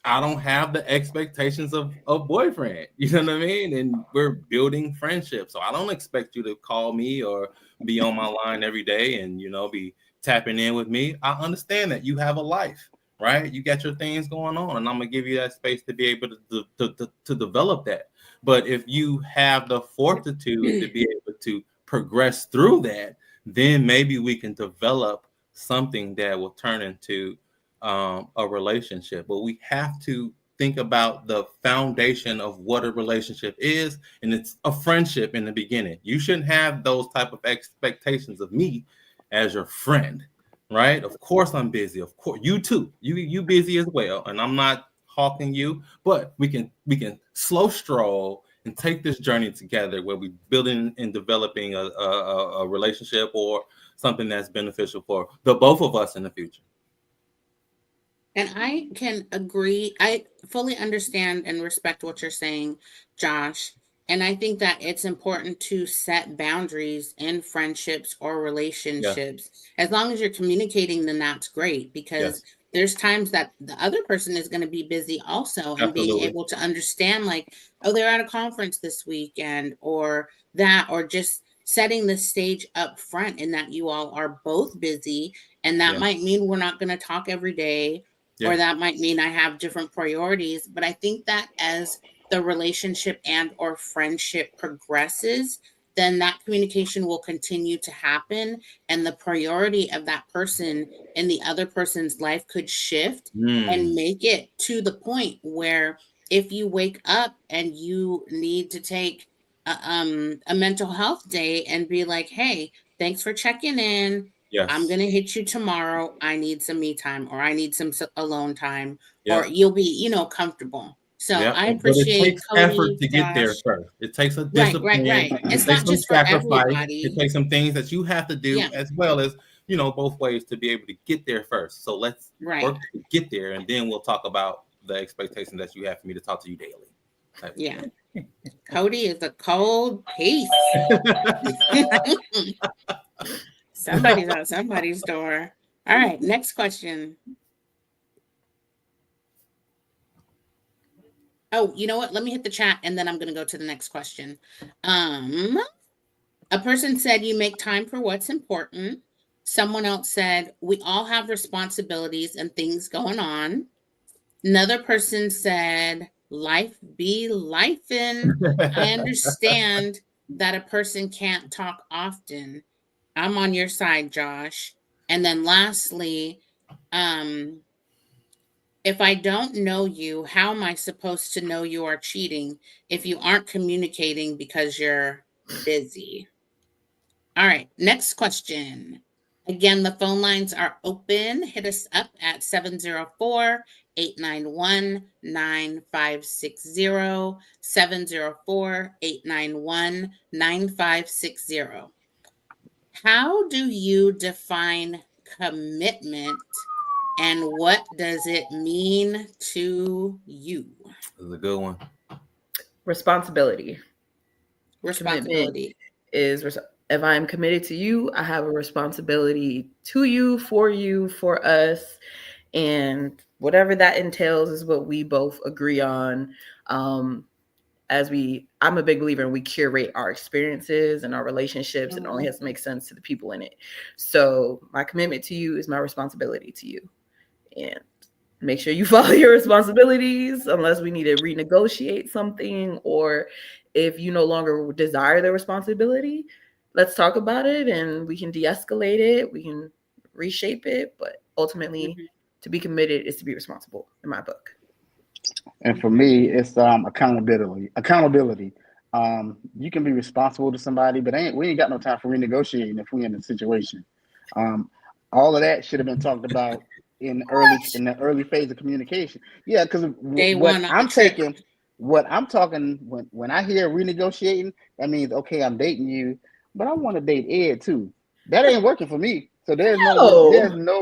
I don't have the expectations of a boyfriend, you know what I mean? And we're building friendship. So I don't expect you to call me or be on my line every day and, be tapping in with me. I understand that you have a life, right? You got your things going on, and I'm going to give you that space to be able to develop that. But if you have the fortitude to be able to progress through that, then maybe we can develop something that will turn into a relationship. But we have to think about the foundation of what a relationship is, and it's a friendship in the beginning. You shouldn't have those type of expectations of me as your friend, right? Of course I'm busy. Of course you too. You busy as well, and I'm not hawking you, but we can slow stroll and take this journey together where we building and developing a relationship or something that's beneficial for the both of us in the future. And I can agree. I fully understand and respect what you're saying, Josh. And I think that it's important to set boundaries in friendships or relationships. As long as you're communicating, then that's great, because there's times that the other person is going to be busy also, and being able to understand, like, oh, they're at a conference this weekend or that, or just setting the stage up front in that you all are both busy. And that might mean we're not going to talk every day, or that might mean I have different priorities. But I think that as the relationship and or friendship progresses, then that communication will continue to happen, and the priority of that person in the other person's life could shift and make it to the point where if you wake up and you need to take a mental health day and be like, hey, thanks for checking in. I'm going to hit you tomorrow. I need some me time, or I need some alone time, or you'll be, you know, comfortable. So I appreciate it takes Cody, effort to get there Josh. first. It takes a discipline. Right. It's It not takes some just for sacrifice. everybody. It takes some things that you have to do as well as, you know, both ways to be able to get there first. So let's work to get there, and then we'll talk about the expectation that you have for me to talk to you daily. Cody is a cold piece. Somebody's at somebody's door. All right, next question. Oh, you know what? Let me hit the chat and then I'm going to go to the next question. A person said you make time for what's important. Someone else said we all have responsibilities and things going on. Another person said life be lifing. I understand that a person can't talk often. I'm on your side, Josh. And then lastly, if I don't know you, how am I supposed to know you are cheating if you aren't communicating because you're busy? All right, next question. Again, the phone lines are open. Hit us up at 704-891-9560, 704-891-9560. How do you define commitment, and what does it mean to you? That's a good one. Responsibility. Responsibility is if I'm committed to you, I have a responsibility to you, for us, and whatever that entails is what we both agree on. I'm a big believer in we curate our experiences and our relationships, and it only has to make sense to the people in it. So my commitment to you is my responsibility to you, and make sure you follow your responsibilities unless we need to renegotiate something, or if you no longer desire the responsibility, let's talk about it and we can de-escalate it. We can reshape it, but ultimately to be committed is to be responsible in my book. And for me, it's accountability. You can be responsible to somebody, but we ain't got no time for renegotiating if we're in a situation. All of that should have been talked about in the early phase of communication. Yeah, because when I hear renegotiating, that means okay, I'm dating you, but I want to date Ed too. That ain't working for me. So there's no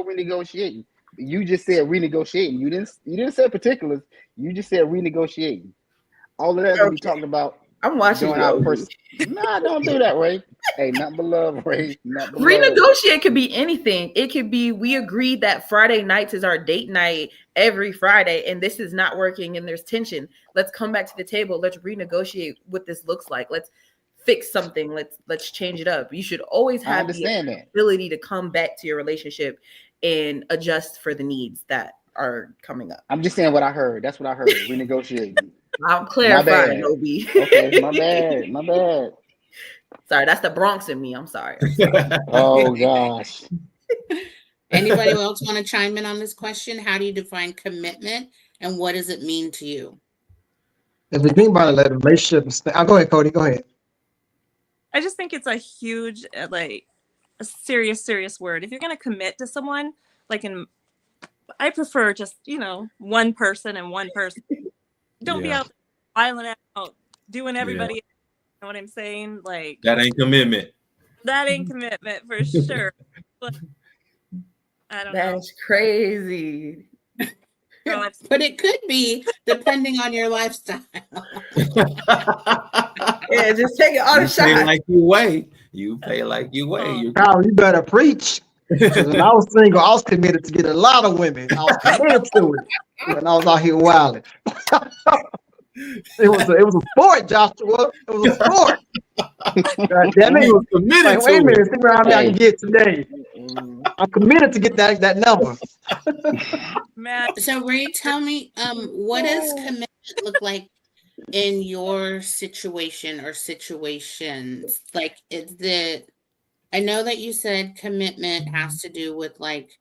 renegotiating. You just said renegotiating. You didn't say particulars. You just said renegotiating. All of that's gonna be talked about. I'm watching you. Nah, don't do that, Ray. Hey, nothing but love, Ray. Renegotiate could be anything. It could be we agreed that Friday nights is our date night every Friday, and this is not working, and there's tension. Let's come back to the table. Let's renegotiate what this looks like. Let's fix something. Let's change it up. You should always have the ability to come back to your relationship and adjust for the needs that are coming up. I'm just saying what I heard. That's what I heard. Renegotiating. I'm clarifying, Obi. Okay, my bad. Sorry, that's the Bronx in me. I'm sorry. Oh gosh. Anybody else want to chime in on this question? How do you define commitment, and what does it mean to you? If we think about it, like relationships. Go ahead, Cody. Go ahead. I just think it's a huge, a serious word. If you're going to commit to someone, I prefer just, one person and one person. Don't be out wilding out doing everybody. You know what I'm saying? Like that ain't commitment. That ain't commitment for sure. But I don't know. That's crazy. But it could be depending on your lifestyle. Yeah, just take it all the shot. Pay like you weigh. You pay like you weigh. Kyle, you better preach. When I was single, I was committed to get a lot of women. I was committed to it when I was out here wilding. It was a sport, Joshua. It was a sport. God damn it. Was committed Like, wait a to minute, it. see what I can get today. I'm committed to get that number. Matt, so Ray, tell me, what does commitment look like in your situation or situations? Like, I know that you said commitment has to do with like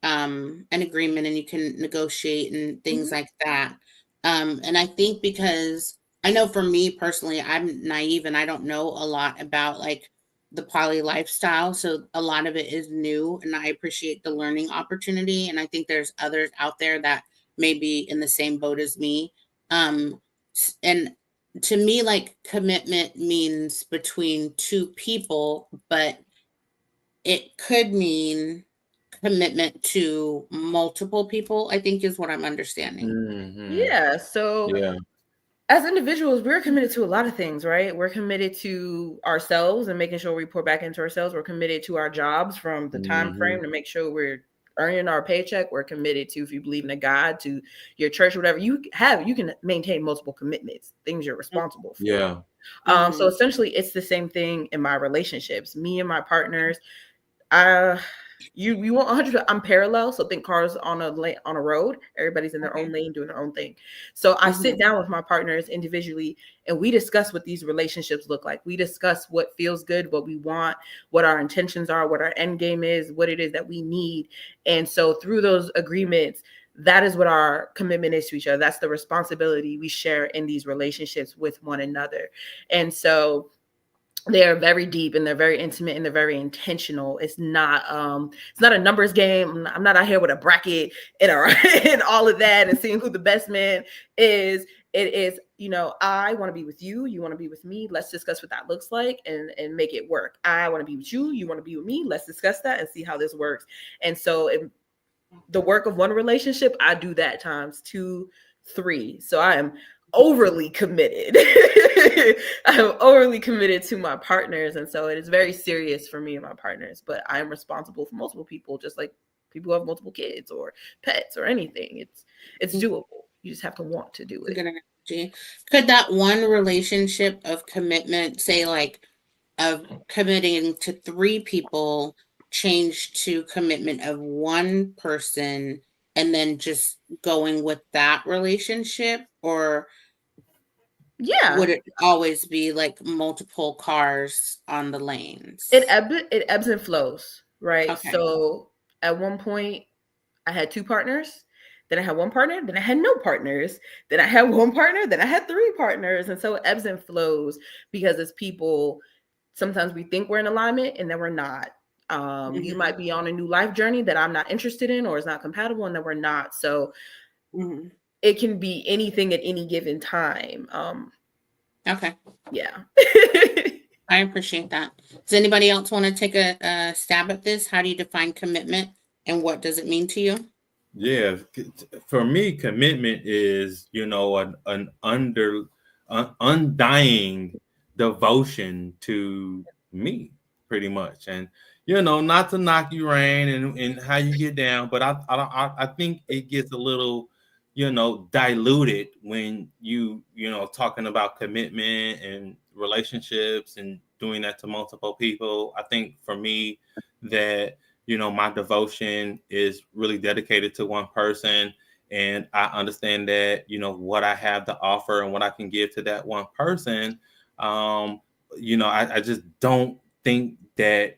an agreement and you can negotiate and things like that. And I think because I know for me personally, I'm naive and I don't know a lot about like the poly lifestyle. So a lot of it is new and I appreciate the learning opportunity. And I think there's others out there that may be in the same boat as me. And to me, like commitment means between two people, but it could mean commitment to multiple people, I think is what I'm understanding. Mm-hmm. Yeah. So as individuals, we're committed to a lot of things, right? We're committed to ourselves and making sure we pour back into ourselves. We're committed to our jobs from the time frame to make sure we're earning our paycheck. We're committed to, if you believe in a God, to your church, whatever you have, you can maintain multiple commitments, things you're responsible for. Yeah. So essentially it's the same thing in my relationships. Me and my partners, you want 100. I'm parallel, so think cars on a road. Everybody's in their own lane doing their own thing. So I sit down with my partners individually, and we discuss what these relationships look like. We discuss what feels good, what we want, what our intentions are, what our end game is, what it is that we need. And so through those agreements, that is what our commitment is to each other. That's the responsibility we share in these relationships with one another. And so they're very deep and they're very intimate and they're very intentional. It's not a numbers game. I'm not out here with a bracket and all of that and seeing who the best man is. It is, I want to be with you. You want to be with me. Let's discuss what that looks like and make it work. I want to be with you. You want to be with me. Let's discuss that and see how this works. And so the work of one relationship, I do that times 2, 3. So I am overly committed. I'm overly committed to my partners. And so it is very serious for me and my partners, but I'm responsible for multiple people, just like people who have multiple kids or pets or anything. It's doable. You just have to want to do it. Could that one relationship of commitment, say like of committing to 3 people, change to commitment of 1 person and then just going with that relationship? Or would it always be like multiple cars on the lanes? It ebbs and flows, right? Okay. So at one point I had 2 partners, then I had 1 partner, then I had no partners, then I had 1 partner, then I had 3 partners. And so it ebbs and flows because as people, sometimes we think we're in alignment and then we're not. You might be on a new life journey that I'm not interested in or is not compatible and then we're not. So it can be anything at any given time. Okay. Yeah. I appreciate that. Does anybody else want to take a stab at this? How do you define commitment and what does it mean to you? Yeah. For me, commitment is, an undying devotion to me, pretty much. And, not to knock you, Rain, and how you get down, but I think it gets a little, diluted when talking about commitment and relationships and doing that to multiple people. I think for me that, my devotion is really dedicated to 1 person. And I understand that, what I have to offer and what I can give to that 1 person. I just don't think that,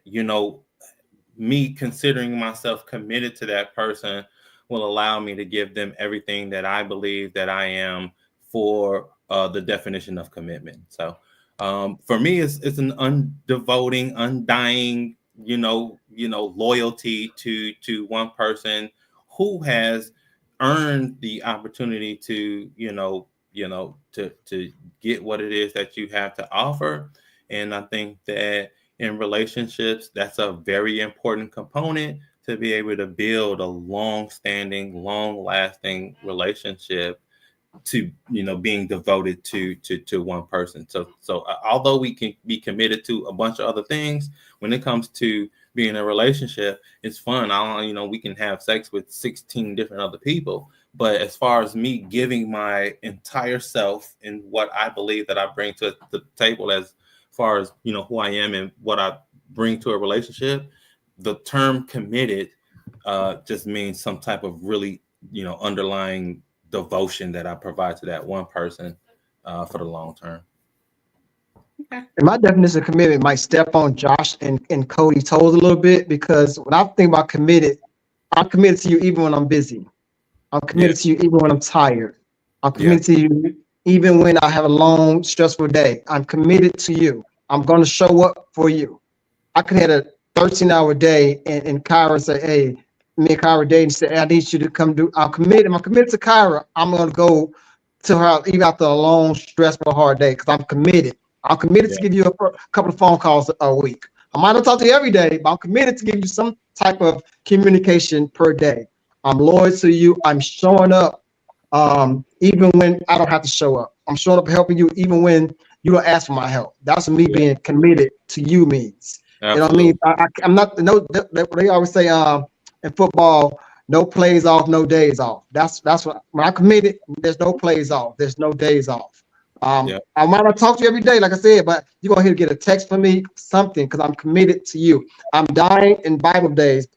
me considering myself committed to that person will allow me to give them everything that I believe that I am for the definition of commitment. So for me, it's an undying, loyalty to 1 person who has earned the opportunity to, to get what it is that you have to offer. And I think that in relationships, that's a very important component to be able to build a long-standing, long-lasting relationship, to being devoted to one person. So although we can be committed to a bunch of other things, when it comes to being in a relationship, it's fun. We can have sex with 16 different other people, but as far as me giving my entire self and what I believe that I bring to the table, as far as who I am and what I bring to a relationship, the term committed just means some type of really underlying devotion that I provide to that one person for the long term. And my definition of commitment might step on Josh and Cody's toes a little bit, because when I think about committed, I'm committed to you even when I'm busy. I'm committed to you even when I'm tired. I'm committed to you even when I have a long, stressful day. I'm committed to you. I'm going to show up for you. I could have a 13-hour day and Kyra say, hey, me and Kyra dating, say, I need you to come do. I'm committed to Kyra. I'm going to go to her even after a long, stressful, hard day, because I'm committed. I'm committed to give you a couple of phone calls a week. I might not talk to you every day, but I'm committed to give you some type of communication per day. I'm loyal to you. I'm showing up even when I don't have to show up. I'm showing up helping you even when you don't ask for my help. That's what me being committed to you means. Absolutely. You know what I mean? I'm not, they always say in football, no plays off, no days off. That's what, when I committed, there's no plays off. There's no days off. I might not talk to you every day, like I said, but you're going to get a text from me, something, because I'm committed to you. I'm dying in Bible days,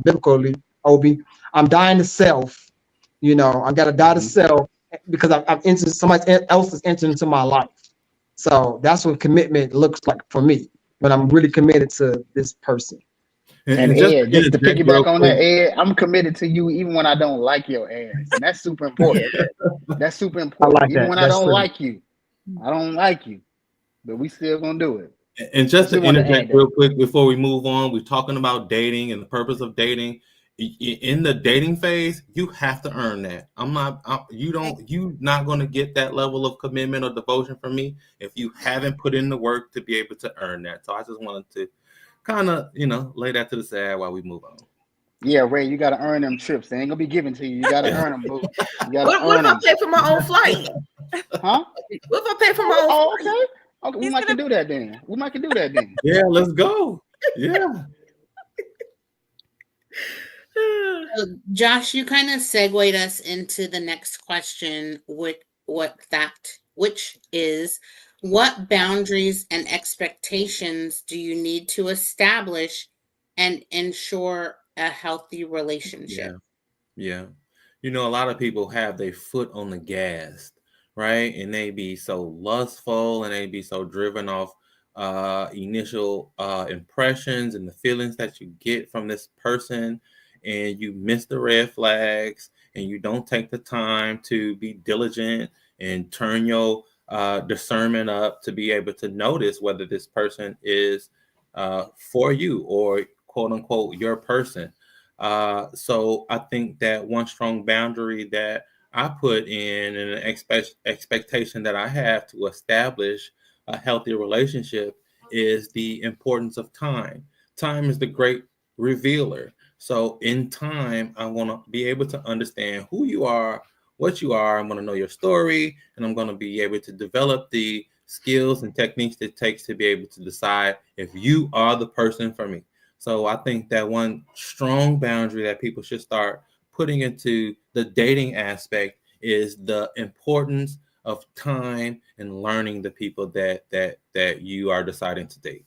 biblically, Obi. I'm dying to self. I got to die to self, because I've entered, somebody else has entered into my life. So that's what commitment looks like for me, when I'm really committed to this person. And Ed, just to piggyback on that, Ed, I'm committed to you even when I don't like your ass. And that's super important. That's super important. Like even that. When I don't like you. I don't like you, but we still gonna do it. And just to interject real quick before we move on, we're talking about dating and the purpose of dating. In the dating phase, you have to earn that. You're not going to get that level of commitment or devotion from me if you haven't put in the work to be able to earn that. So I just wanted to kind of, lay that to the side while we move on. Yeah, Ray, you got to earn them trips. They ain't gonna be given to you. You got to earn them, boo. What if I pay for my own flight? Huh? What if I pay for my own flight? Okay, we might can do that then. Yeah, let's go. Yeah. Josh, you kind of segued us into the next question which is, what boundaries and expectations do you need to establish and ensure a healthy relationship? Yeah. A lot of people have their foot on the gas, right? And they be so lustful and they be so driven off initial impressions and the feelings that you get from this person, and you miss the red flags and you don't take the time to be diligent and turn your discernment up to be able to notice whether this person is for you or quote unquote your person. So I think that one strong boundary that I put in and an expectation that I have to establish a healthy relationship is the importance of time. Time is the great revealer. So in time, I want to be able to understand who you are, what you are. I'm going to know your story, and I'm going to be able to develop the skills and techniques that it takes to be able to decide if you are the person for me. So I think that one strong boundary that people should start putting into the dating aspect is the importance of time and learning the people that you are deciding to date.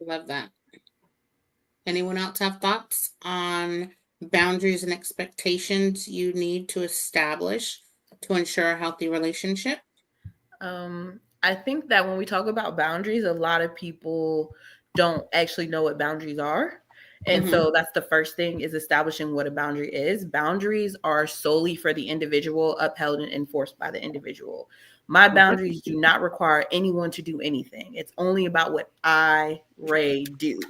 Love that. Anyone else have thoughts on boundaries and expectations you need to establish to ensure a healthy relationship? I think that when we talk about boundaries, a lot of people don't actually know what boundaries are. And so that's the first thing, is establishing what a boundary is. Boundaries are solely for the individual, upheld and enforced by the individual. My boundaries do not require anyone to do anything. It's only about what I, Ray, do.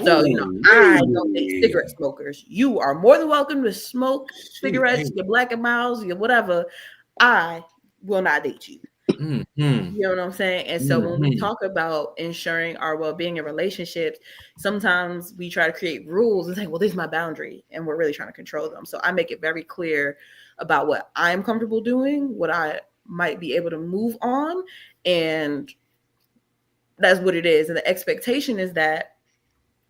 So, I don't date cigarette smokers. You are more than welcome to smoke cigarettes, your Black and Milds, your whatever. I will not date you. Mm-hmm. You know what I'm saying? And so when we talk about ensuring our well-being in relationships, sometimes we try to create rules and say, well, this is my boundary, and we're really trying to control them. So I make it very clear about what I'm comfortable doing, what I might be able to move on, and that's what it is. And the expectation is that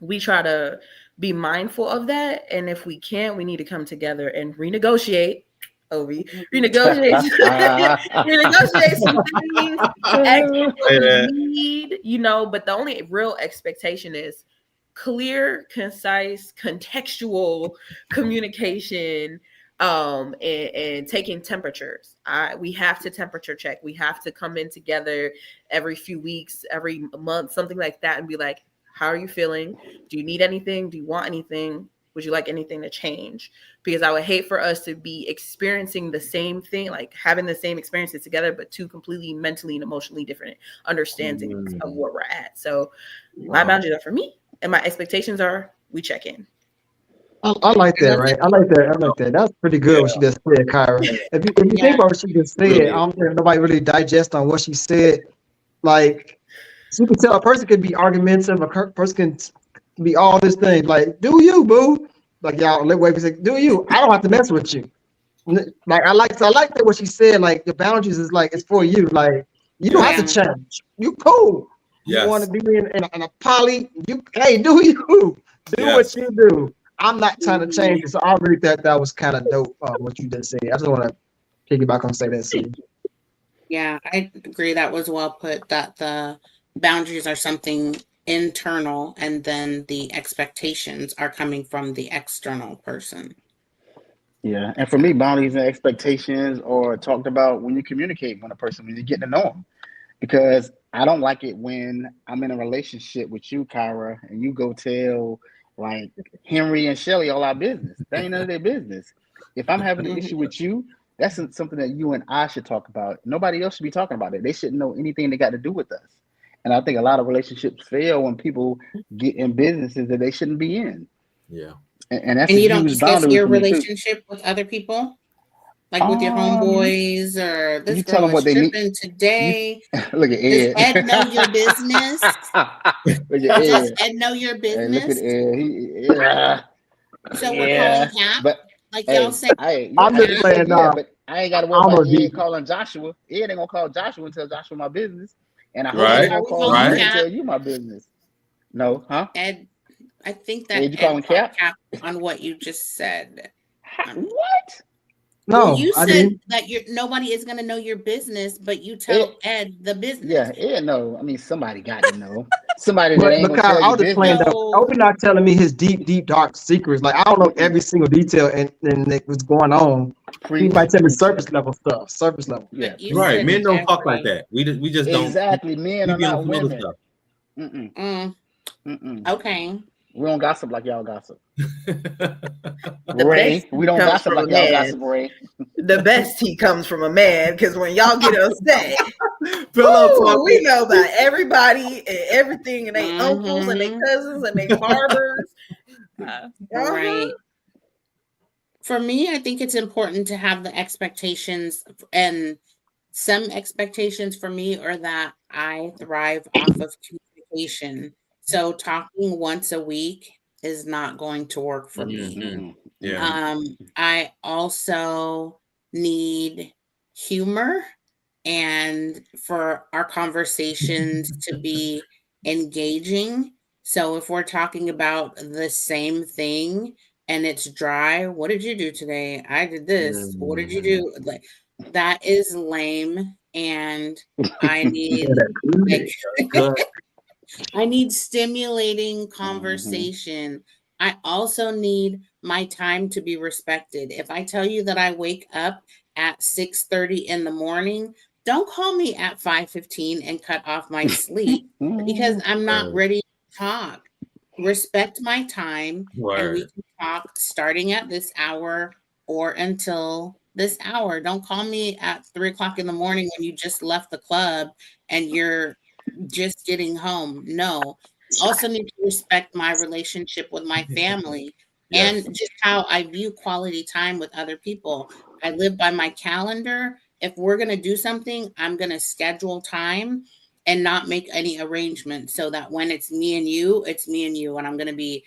we try to be mindful of that. And if we can't, we need to come together and renegotiate. Renegotiate some things, actually what we need, you know, but the only real expectation is clear, concise, contextual communication, and taking temperatures. We have to temperature check. We have to come in together every few weeks, every month, something like that, and be like, how are you feeling? Do you need anything? Do you want anything? Would you like anything to change? Because I would hate for us to be experiencing the same thing, like having the same experiences together, but two completely mentally and emotionally different understandings of where we're at. So my boundaries are for me, and my expectations are we check in. I like that, right? I like that. That's pretty good what she just said, Kyra. If you think about what she just said, I don't think nobody really digest on what she said. Like, so you can tell a person can be argumentative, a person can be all this thing. Like, do you, boo? Like, y'all, wait, say, do you? I don't have to mess with you. Like, I like that what she said. Like, the boundaries is like, it's for you. Like, you don't have to change. You cool. You want to be in a poly, hey, do you? Do what you do. I'm not trying to change it. So I really thought that was kind of dope, what you just said. I just want to piggyback on say that. See. Yeah, I agree. That was well put, that the boundaries are something internal and then the expectations are coming from the external person. Yeah, and for me, boundaries and expectations are talked about when you communicate with a person, when you get to know them. Because I don't like it when I'm in a relationship with you, Kyra, and you go tell like Henry and Shelly all our business. That ain't none of their business. If I'm having an issue with you, that's something that you and I should talk about. Nobody else should be talking about it. They shouldn't know anything they got to do with us. And I think a lot of relationships fail when people get in businesses that they shouldn't be in. Yeah. And that's and you don't discuss your relationship with other people? Like with your homeboys, or this girl is tripping today. Look at Ed. Does Ed know your business? Does Ed know your business? Hey, look at Ed. So we're calling Cap? But like y'all say, I'm just saying, but I ain't got to worry about Ed calling Joshua. Ed ain't gonna call Joshua and tell Joshua my business. And I hope he won't call you and tell you my business. No, huh? Ed, I think that Ed called Cap on what you just said. What? No, well, you said that nobody is going to know your business, but you tell Ed the business. Yeah, Ed no. I mean, somebody got to know. Somebody that ain't gonna tell you business. I hope you're not telling me his deep, dark secrets. Like, I don't know every single detail and what's going on. He might tell me surface level stuff. Surface level. Yeah. Right. Men don't talk like that. We just don't. Exactly. Men are not women. Okay. We don't gossip like y'all gossip. Ray, we don't gossip like y'all gossip, Ray. The best tea comes from a man, because when y'all get upset, we know about everybody and everything, and their uncles and their cousins and their barbers. Right. For me, I think it's important to have the expectations, and some expectations for me are that I thrive off of communication. So talking once a week is not going to work for me. Yeah. I also need humor and for our conversations to be engaging. So if we're talking about the same thing and it's dry, what did you do today? I did this. What did you do? Like, that is lame, and I need I need stimulating conversation. I also need my time to be respected. If I tell you that I wake up at 6:30 in the morning, don't call me at 5:15 and cut off my sleep because I'm not ready to talk. Respect my time, and we can talk starting at this hour or until this hour. Don't call me at 3:00 in the morning when you just left the club and you're just getting home. No. Also need to respect my relationship with my family and just how I view quality time with other people. I live by my calendar, if we're going to do something, I'm going to schedule time and not make any arrangements so that when it's me and you, it's me and you. And I'm going to be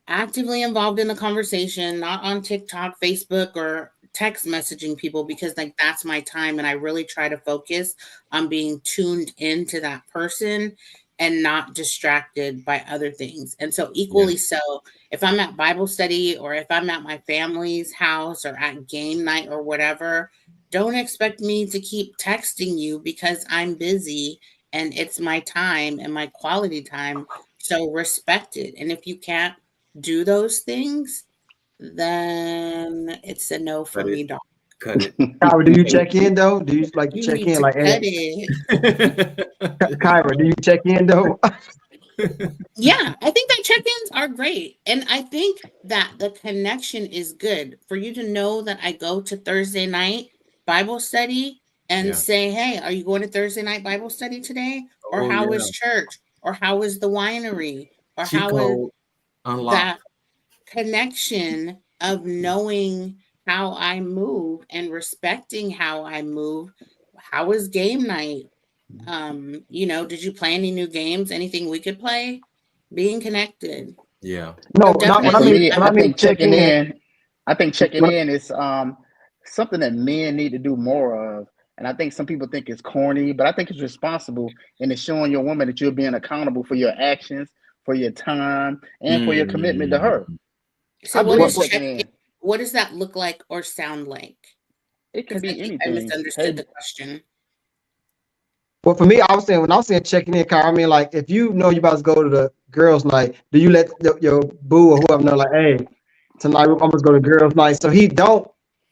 actively involved in the conversation, not on TikTok, Facebook, or text messaging people, because like that's my time. And I really try to focus on being tuned into that person and not distracted by other things. And so equally so, if I'm at Bible study or if I'm at my family's house or at game night or whatever, don't expect me to keep texting you because I'm busy and it's my time and my quality time. So respect it. And if you can't do those things, then it's a no for me, dog. Cut it. Kyra, do you check in though? Do you like You check need in to like cut it. Kyra, do you check in though? Yeah, I think that check-ins are great. And I think that the connection is good for you to know that I go to Thursday night Bible study and say, hey, are you going to Thursday night Bible study today? Or how was church? Or how was the winery? Or how is that connection of knowing how I move and respecting how I move? How was game night? Did you play any new games? Anything we could play? Being connected. Yeah. No, So not what I definitely- mean. What I mean checking in. I think checking in is something that men need to do more of. And I think some people think it's corny, but I think it's responsible, and it's showing your woman that you're being accountable for your actions, for your time, and for your commitment to her. So what does that look like or sound like? It can be anything. I misunderstood the question. Well, for me, when I was saying checking in, Kyra, I mean, like, if you know you're about to go to the girls' night, do you let your boo or whoever know, like, hey, tonight I'm gonna go to girls' night, so he don't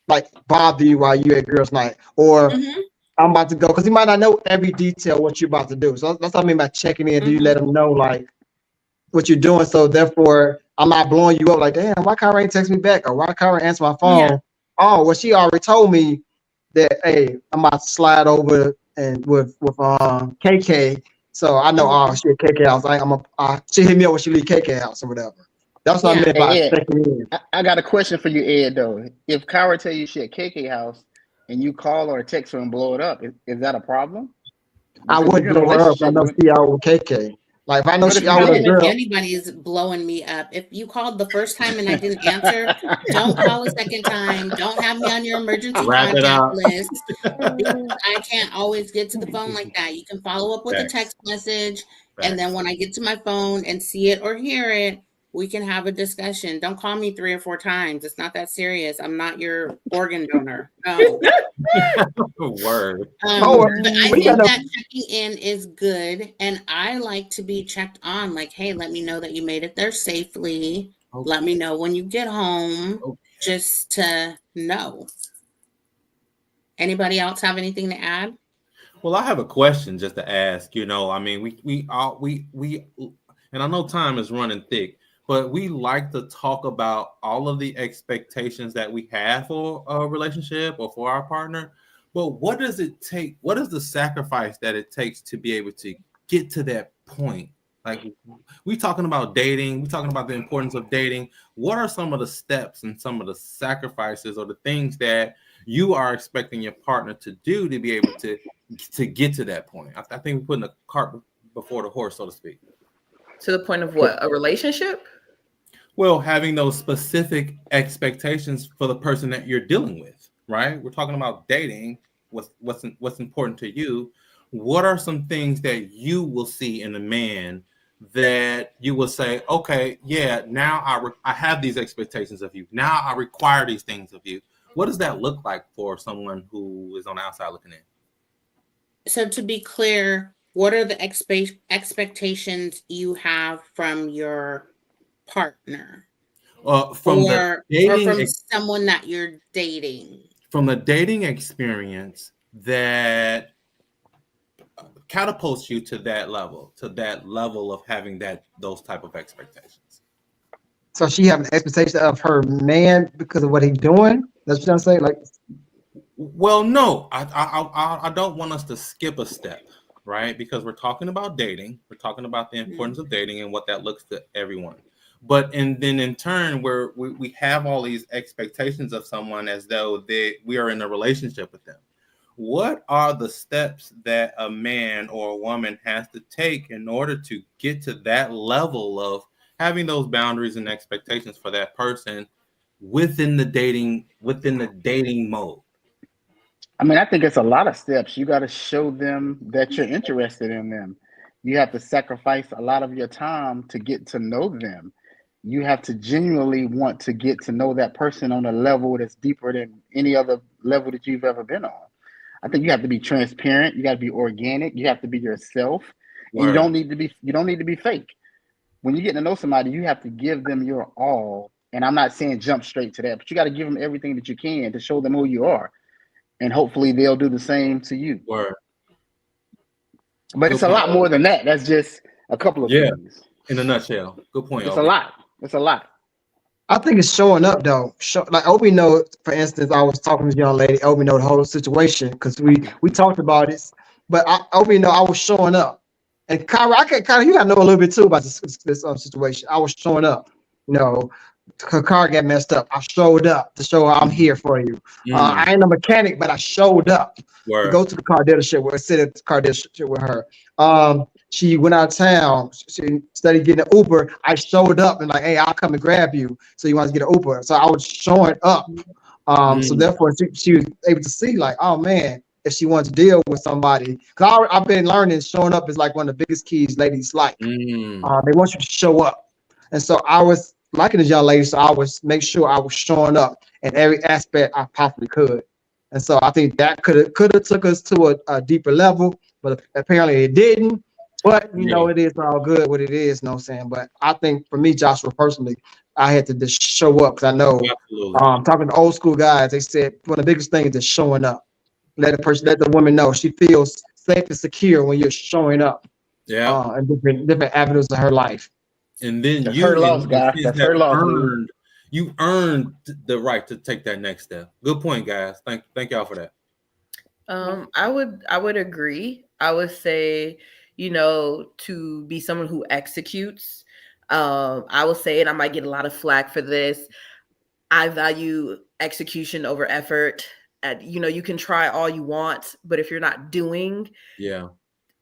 like bother you while you're at girls' night, or I'm about to go, because he might not know every detail what you're about to do. So that's what I mean by checking in. Do you let him know like what you're doing? So therefore, I'm not blowing you up like, damn, why Kyra ain't text me back, or why Kyra answer my phone? Yeah. Oh, well, she already told me that, hey, I'm about to slide over and with KK, so I know she at KK house. She hit me up when she leave KK house or whatever. That's what I meant by checking in. I got a question for you, Ed. Though, if Kyra tell you she at KK house and you call her or text her and blow it up, is that a problem? I wouldn't blow her up. I know she out with KK. Like if I know she out with a girl. If anybody is blowing me up, if you called the first time and I didn't answer, don't call a second time. Don't have me on your emergency contact list. I can't always get to the phone like that. You can follow up with a text message, and then when I get to my phone and see it or hear it, we can have a discussion. Don't call me 3 or 4 times. It's not that serious. I'm not your organ donor. No. Word. But I think that checking in is good. And I like to be checked on. Like, hey, let me know that you made it there safely. Okay. Let me know when you get home, just to know. Anybody else have anything to add? Well, I have a question just to ask. I mean, we and I know time is running thick, but we like to talk about all of the expectations that we have for a relationship or for our partner. But what does it take? What is the sacrifice that it takes to be able to get to that point? Like, we talking about dating, we talking about the importance of dating. What are some of the steps and some of the sacrifices or the things that you are expecting your partner to do to be able to get to that point? I think we're putting the cart before the horse, so to speak. To the point of what? A relationship? Well, having those specific expectations for the person that you're dealing with, right? We're talking about dating. What's important to you? What are some things that you will see in a man that you will say, okay, yeah, now I have these expectations of you. Now I require these things of you. What does that look like for someone who is on the outside looking in? So to be clear, what are the expectations you have from your partner? From someone that you're dating? From the dating experience that catapults you to that level of having those type of expectations. So she have an expectation of her man because of what he's doing? That's what I'm saying? Like, well, no, I don't want us to skip a step, right? Because we're talking about dating. We're talking about the importance of dating and what that looks to everyone. But then in turn, we have all these expectations of someone as though we are in a relationship with them. what are the steps that a man or a woman has to take in order to get to that level of having those boundaries and expectations for that person within the dating mode? I mean, I think it's a lot of steps. You got to show them that you're interested in them. You have to sacrifice a lot of your time to get to know them. You have to genuinely want to get to know that person on a level that's deeper than any other level that you've ever been on. I think you have to be transparent. You got to be organic. You have to be yourself, and you don't need to be fake. When you get to know somebody, you have to give them your all. And I'm not saying jump straight to that, but you got to give them everything that you can to show them who you are. And hopefully they'll do the same to you. Word. But it's a lot more than that. That's just a couple of things. In a nutshell. Good point. It's a lot. It's a lot. I think it's showing up though. Like Obi know, for instance, I was talking to this young lady. Obi know the whole situation because we talked about it. But Obi know I was showing up. And Kyra, you gotta know a little bit too about this situation. I was showing up. You know, her car got messed up. I showed up to show her I'm here for you. I ain't a mechanic, but I showed up to go to the car dealership where I sit at the car dealership with her. She went out of town. She started getting an Uber. I showed up and like, hey, I'll come and grab you. So you want to get an Uber. So I was showing up. So therefore she was able to see like, oh man, if she wants to deal with somebody. Because I've been learning showing up is like one of the biggest keys ladies like. They want you to show up. And so I was liking this young lady, so I was make sure I was showing up in every aspect I possibly could. And so I think that could have took us to a deeper level, but apparently it didn't. But you know, it is all good what it is, you know what I'm saying? But I think for me, Joshua, personally, I had to just show up because I know talking to old school guys, they said one of the biggest things is just showing up. Let the woman know she feels safe and secure when you're showing up. Yeah. And different avenues of her life. And then That's her loss, guys. That's her loss. You earned the right to take that next step. Good point, guys. Thank y'all for that. I would agree. I would say, you know, to be someone who executes. I will say, and I might get a lot of flack for this, I value execution over effort. You know, you can try all you want, but if you're not doing,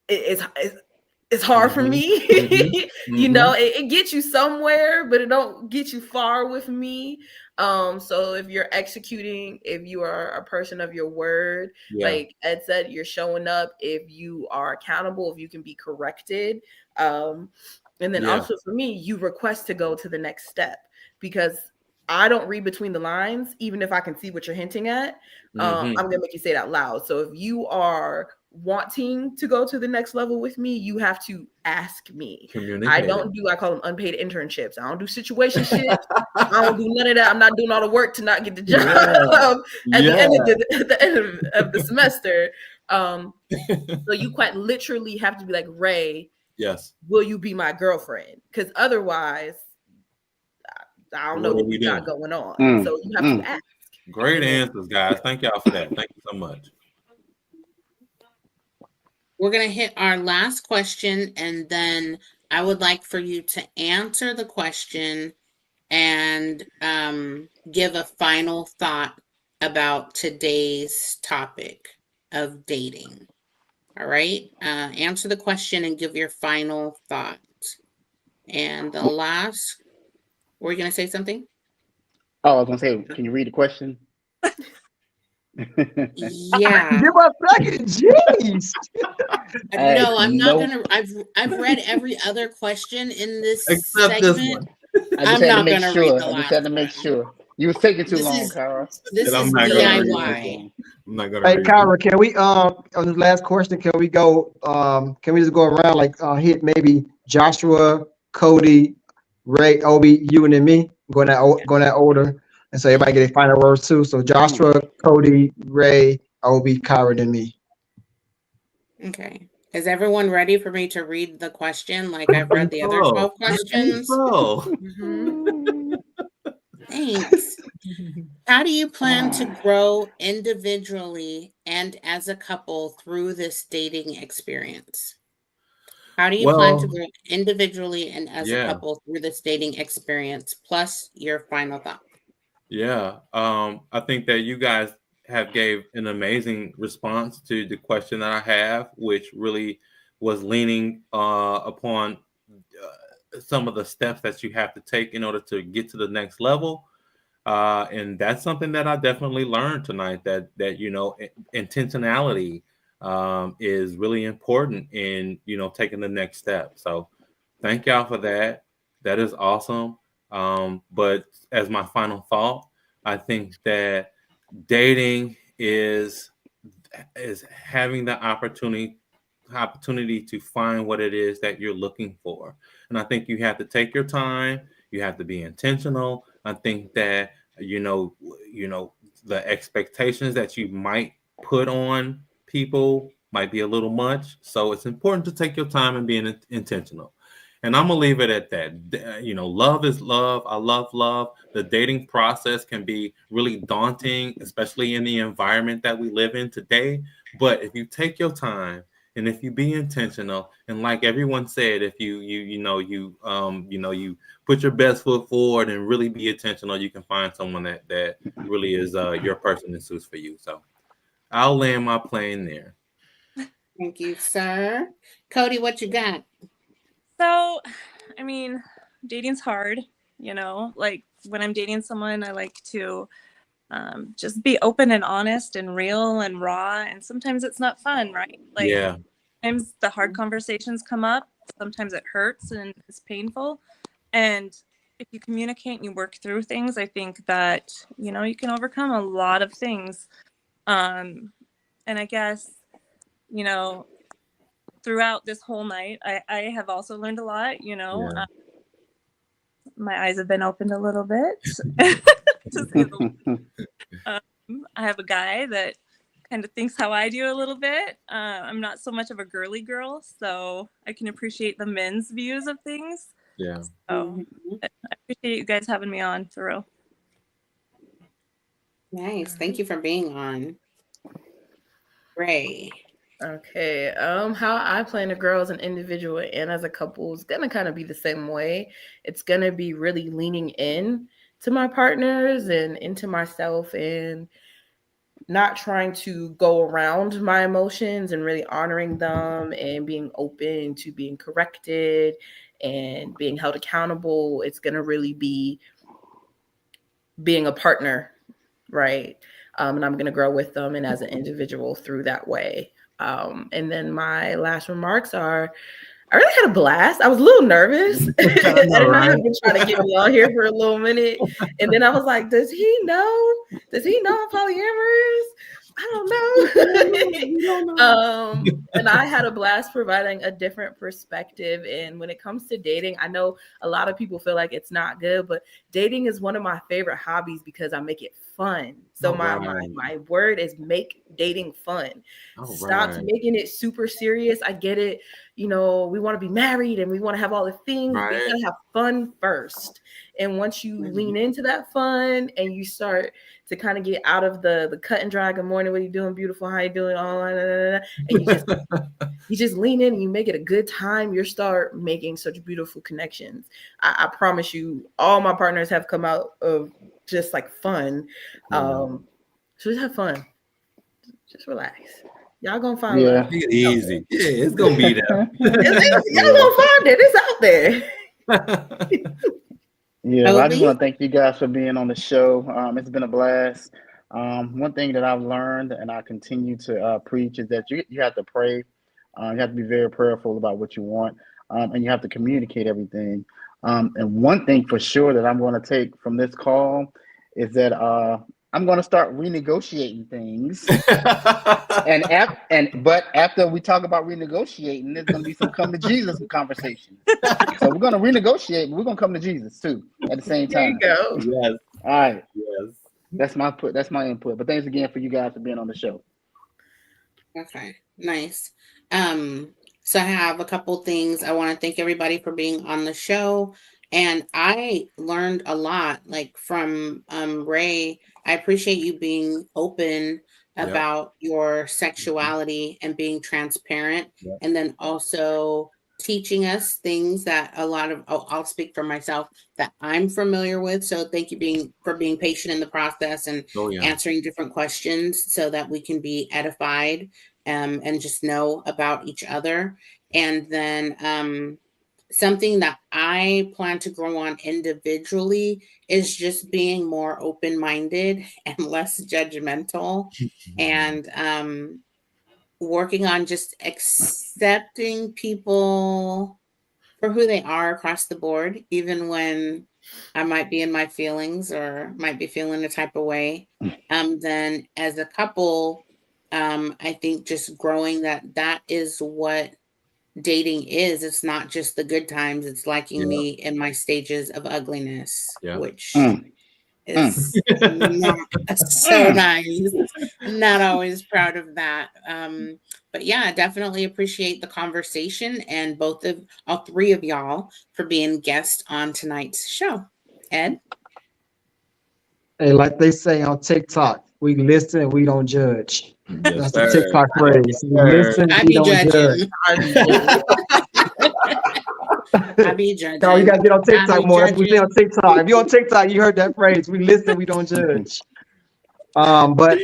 it's hard for me. You know, it gets you somewhere, but it don't get you far with me. So if you're executing, if you are a person of your word, like Ed said, you're showing up, if you are accountable, if you can be corrected. And then also for me, you request to go to the next step, because I don't read between the lines, even if I can see what you're hinting at. I'm gonna make you say it out loud. So if you are wanting to go to the next level with me, you have to ask me. I call them unpaid internships. I don't do situationships. I don't do none of that. I'm not doing all the work to not get the job at the end of the semester. So you quite literally have to be like, Ray, will you be my girlfriend? Because otherwise, I don't know what we got going on. So you have to ask. Great answers, guys. Thank y'all for that. Thank you so much. We're going to hit our last question, and then I would like for you to answer the question and give a final thought about today's topic of dating. All right? Answer the question and give your final thought. And the last, were you going to say something? Oh, I was going to say, can you read the question? Yeah. Give us a second. Jeez. No, I'm not gonna. I've read every other question in this segment. I'm not gonna read the last. I just had to make sure. You was taking too long, Kyra. This is DIY. I'm not gonna. Hey, Kyra, can we on this last question? Can we go? Can we just go around like hit maybe Joshua, Cody, Ray, Obi, you, and then me? Going that order. And so everybody get a final words too. So Joshua, Cody, Ray, Obi, Kyra, and me. Okay. Is everyone ready for me to read the question like I've read the other 12 questions? Thanks. How do you plan to grow individually and as a couple through this dating experience? How do you plan to grow individually and as a couple through this dating experience? Plus your final thought. Yeah, I think that you guys have gave an amazing response to the question that I have, which really was leaning upon some of the steps that you have to take in order to get to the next level. And that's something that I definitely learned tonight, that intentionality is really important in, taking the next step. So thank y'all for that. That is awesome. But as my final thought, I think that dating is having the opportunity to find what it is that you're looking for. And I think you have to take your time. You have to be intentional. I think that, the expectations that you might put on people might be a little much. So it's important to take your time and being intentional. And I'm going to leave it at that. Love is love. I love love. The dating process can be really daunting, especially in the environment that we live in today. But if you take your time and if you be intentional, and like everyone said, if you put your best foot forward and really be intentional, you can find someone that really is your person and suits for you. So I'll land my plane there. Thank you, sir. Cody, what you got? So, I mean, dating's hard, like when I'm dating someone, I like to just be open and honest and real and raw. And sometimes it's not fun, right? Like, yeah. Sometimes the hard conversations come up. Sometimes it hurts and it's painful. And if you communicate and you work through things, I think that, you can overcome a lot of things. And I guess, throughout this whole night, I have also learned a lot, my eyes have been opened a little bit. To say the least. I have a guy that kind of thinks how I do a little bit. I'm not so much of a girly girl, so I can appreciate the men's views of things. Yeah. So I appreciate you guys having me on, for real. Nice. Thank you for being on. Ray. Okay. How I plan to grow as an individual and as a couple is gonna kind of be the same way. It's gonna be really leaning in to my partners and into myself, and not trying to go around my emotions, and really honoring them and being open to being corrected and being held accountable. It's gonna really be being a partner, right? And I'm gonna grow with them and as an individual through that way. And then my last remarks are, I really had a blast. I was a little nervous. And I have been trying to get me on here for a little minute. And then I was like, does he know I'm polyamorous? I don't know. And I had a blast providing a different perspective. And when it comes to dating, I know a lot of people feel like it's not good, but dating is one of my favorite hobbies because I make it fun. So my word is make dating fun. Stop making it super serious. I get it. We want to be married and we want to have all the things. But you gotta have fun first. And once you lean into that fun and you start to kind of get out of the cut and dry, good morning, what are you doing, beautiful, how you doing, all and you just lean in and you make it a good time, you start making such beautiful connections. I promise you, all my partners have come out of just like fun. So just have fun. Just relax. Y'all gonna find love. Easy. Yeah, it's gonna be there. Y'all gonna find it. It's out there. Yeah, I just want to thank you guys for being on the show. It's been a blast. One thing that I've learned and I continue to preach is that you have to pray. You have to be very prayerful about what you want, and you have to communicate everything. And one thing for sure that I'm going to take from this call is that I'm going to start renegotiating things. But after we talk about renegotiating, there's going to be some come to Jesus conversation. So we're going to renegotiate, but we're going to come to Jesus too at the same time. There you go. Yes. All right. Yes. That's my input. But thanks again for you guys for being on the show. Okay. Nice. So I have a couple things. I want to thank everybody for being on the show. And I learned a lot, like from Ray. I appreciate you being open about your sexuality and being transparent, and then also teaching us things that I'll speak for myself, that I'm familiar with. So thank you for being patient in the process and answering different questions so that we can be edified and just know about each other. And then something that I plan to grow on individually is just being more open-minded and less judgmental, and working on just accepting people for who they are across the board, even when I might be in my feelings or might be feeling a type of way. Then as a couple, I think just growing that is what dating is. It's not just the good times. It's liking me in my stages of ugliness, which is not so nice. I'm not always proud of that. But yeah, I definitely appreciate the conversation and all three of y'all for being guests on tonight's show. Ed? Hey, like they say on TikTok, we listen, we don't judge. Yes, That's the TikTok phrase. We listen, I we be don't judge. judging. I be judging. No, you gotta get on TikTok more. That's what we say on TikTok. If you're on TikTok, you heard that phrase. We listen, we don't judge. But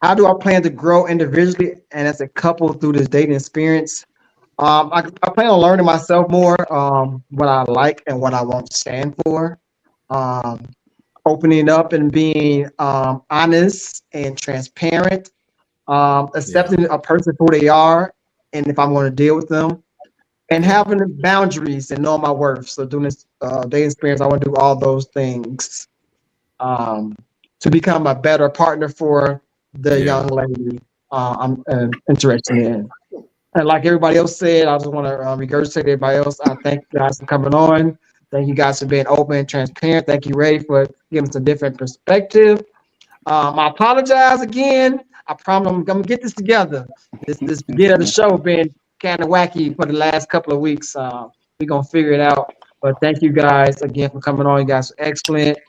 how do I plan to grow individually and as a couple through this dating experience? I plan on learning myself more, what I like and what I won't stand for. Opening up and being honest and transparent. Accepting a person for who they are, and if I'm going to deal with them, and having boundaries and knowing my worth. So doing this dating experience, I want to do all those things to become a better partner for the young lady I'm interested in. And like everybody else said, I just want to regurgitate everybody else. I thank you guys for coming on. Thank you guys for being open and transparent. Thank you, Ray, for giving us a different perspective. I apologize again. I promise I'm gonna get this together. This beginning of the show been kind of wacky for the last couple of weeks. We're gonna figure it out. But thank you guys again for coming on. You guys are excellent.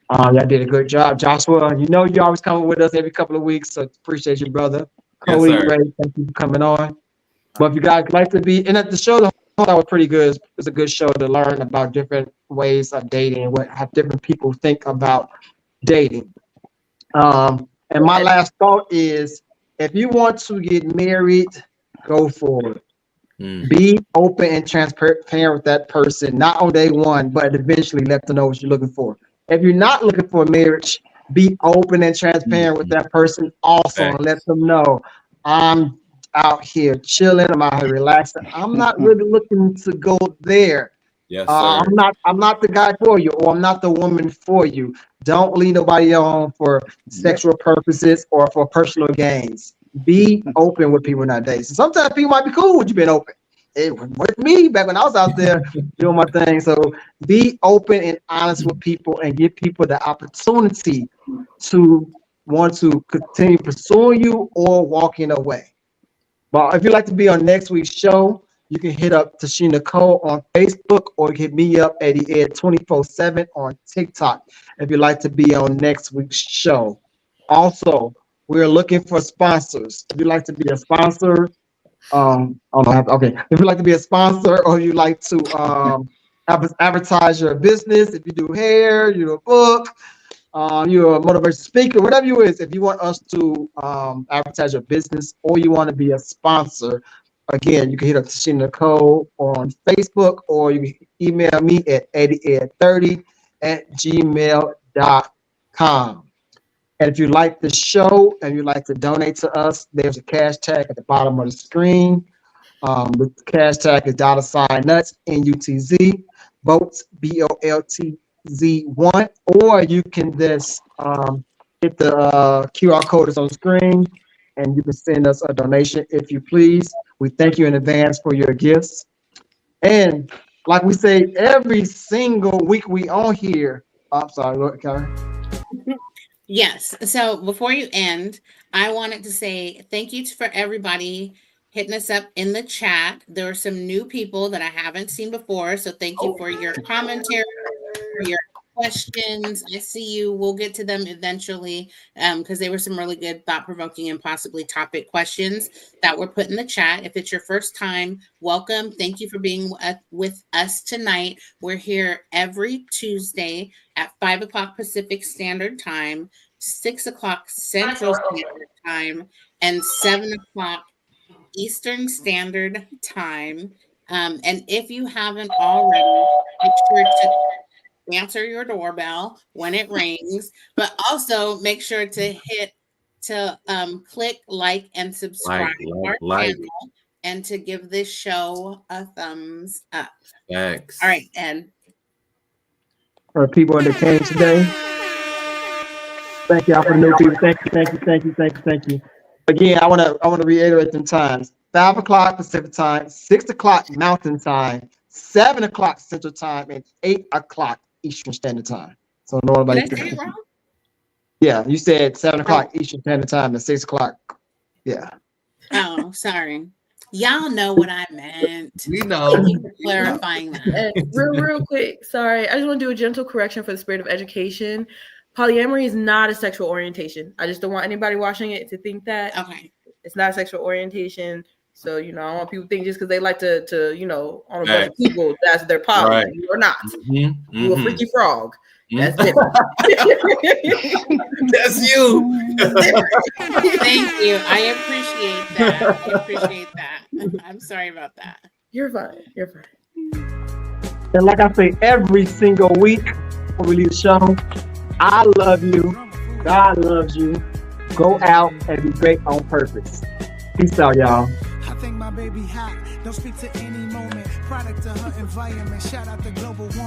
Y'all did a good job. Joshua, you know you always come with us every couple of weeks, so appreciate you, brother. Cody, Ray, thank you for coming on. But if you guys like to be in the show, the whole thought was pretty good. It's a good show to learn about different ways of dating and how different people think about dating. And my last thought is, if you want to get married, go for it. Be open and transparent with that person, not on day one, but eventually let them know what you're looking for. If you're not looking for marriage, be open and transparent with that person also, and let them know, I'm out here chilling, I'm out here relaxing. I'm not really looking to go there. Yes, sir. I'm not the guy for you, or I'm not the woman for you. Don't leave nobody on for sexual purposes or for personal gains. Be open with people nowadays. Sometimes people might be cool with you being open. It worked with me back when I was out there doing my thing. So be open and honest with people and give people the opportunity to want to continue pursuing you or walking away. But if you'd like to be on next week's show, you can hit up Tashina Cole on Facebook, or you can hit me up at Eddie Ed 24/7 on TikTok if you'd like to be on next week's show. Also, we're looking for sponsors. If you'd like to be a sponsor, if you'd like to be a sponsor, or you'd like to advertise your business, if you do hair, you do a book, you're a motivational speaker, whatever you is, if you want us to advertise your business or you want to be a sponsor, again, you can hit up Tashina Cole on Facebook, or you can email me at eddieed30@gmail.com. And if you like the show and you'd like to donate to us, there's a cash tag at the bottom of the screen. The cash tag is $Nutz, NUTZ, Boltz, BOLTZ1, or you can just hit the QR code that's on the screen, and you can send us a donation if you please. We thank you in advance for your gifts. And like we say every single week we on here. I'm sorry, Lord, Karen. Yes. So before you end, I wanted to say thank you for everybody hitting us up in the chat. There are some new people that I haven't seen before. So thank you for your commentary, for your questions. I see you. We'll get to them eventually because they were some really good, thought-provoking, and possibly topic questions that were put in the chat. If it's your first time, welcome. Thank you for being with us tonight. We're here every Tuesday at 5 o'clock Pacific Standard Time, 6 o'clock Central Standard Time, and 7 o'clock Eastern Standard Time. And if you haven't already, make sure to answer your doorbell when it rings, but also make sure to click like and subscribe to our channel and to give this show a thumbs up. Thanks. All right, Ed. For people that came today, thank y'all for the new people. Thank you. Again, I want to reiterate them times: 5 o'clock Pacific Time, 6 o'clock Mountain Time, 7 o'clock Central Time, and 8 o'clock Eastern Standard Time. So nobody. Did I say it wrong? Yeah, you said 7 o'clock Eastern Standard Time and 6 o'clock. Yeah. Oh, sorry. Y'all know what I meant. We know. Thank you for clarifying that. And real quick, sorry, I just want to do a gentle correction for the spirit of education. Polyamory is not a sexual orientation. I just don't want anybody watching it to think that. Okay. It's not a sexual orientation. So, I don't want people to think just because they like to on a bunch of people, that's their poly. Right. You're not. You're a freaky frog. That's different. That's you. Thank you. I appreciate that. I'm sorry about that. You're fine. And like I say every single week when we leave the show, I love you. God loves you. Go out and be great on purpose. Peace out, y'all. I think my baby hot. Don't speak to any moment. Product of her environment. Shout out to global woman.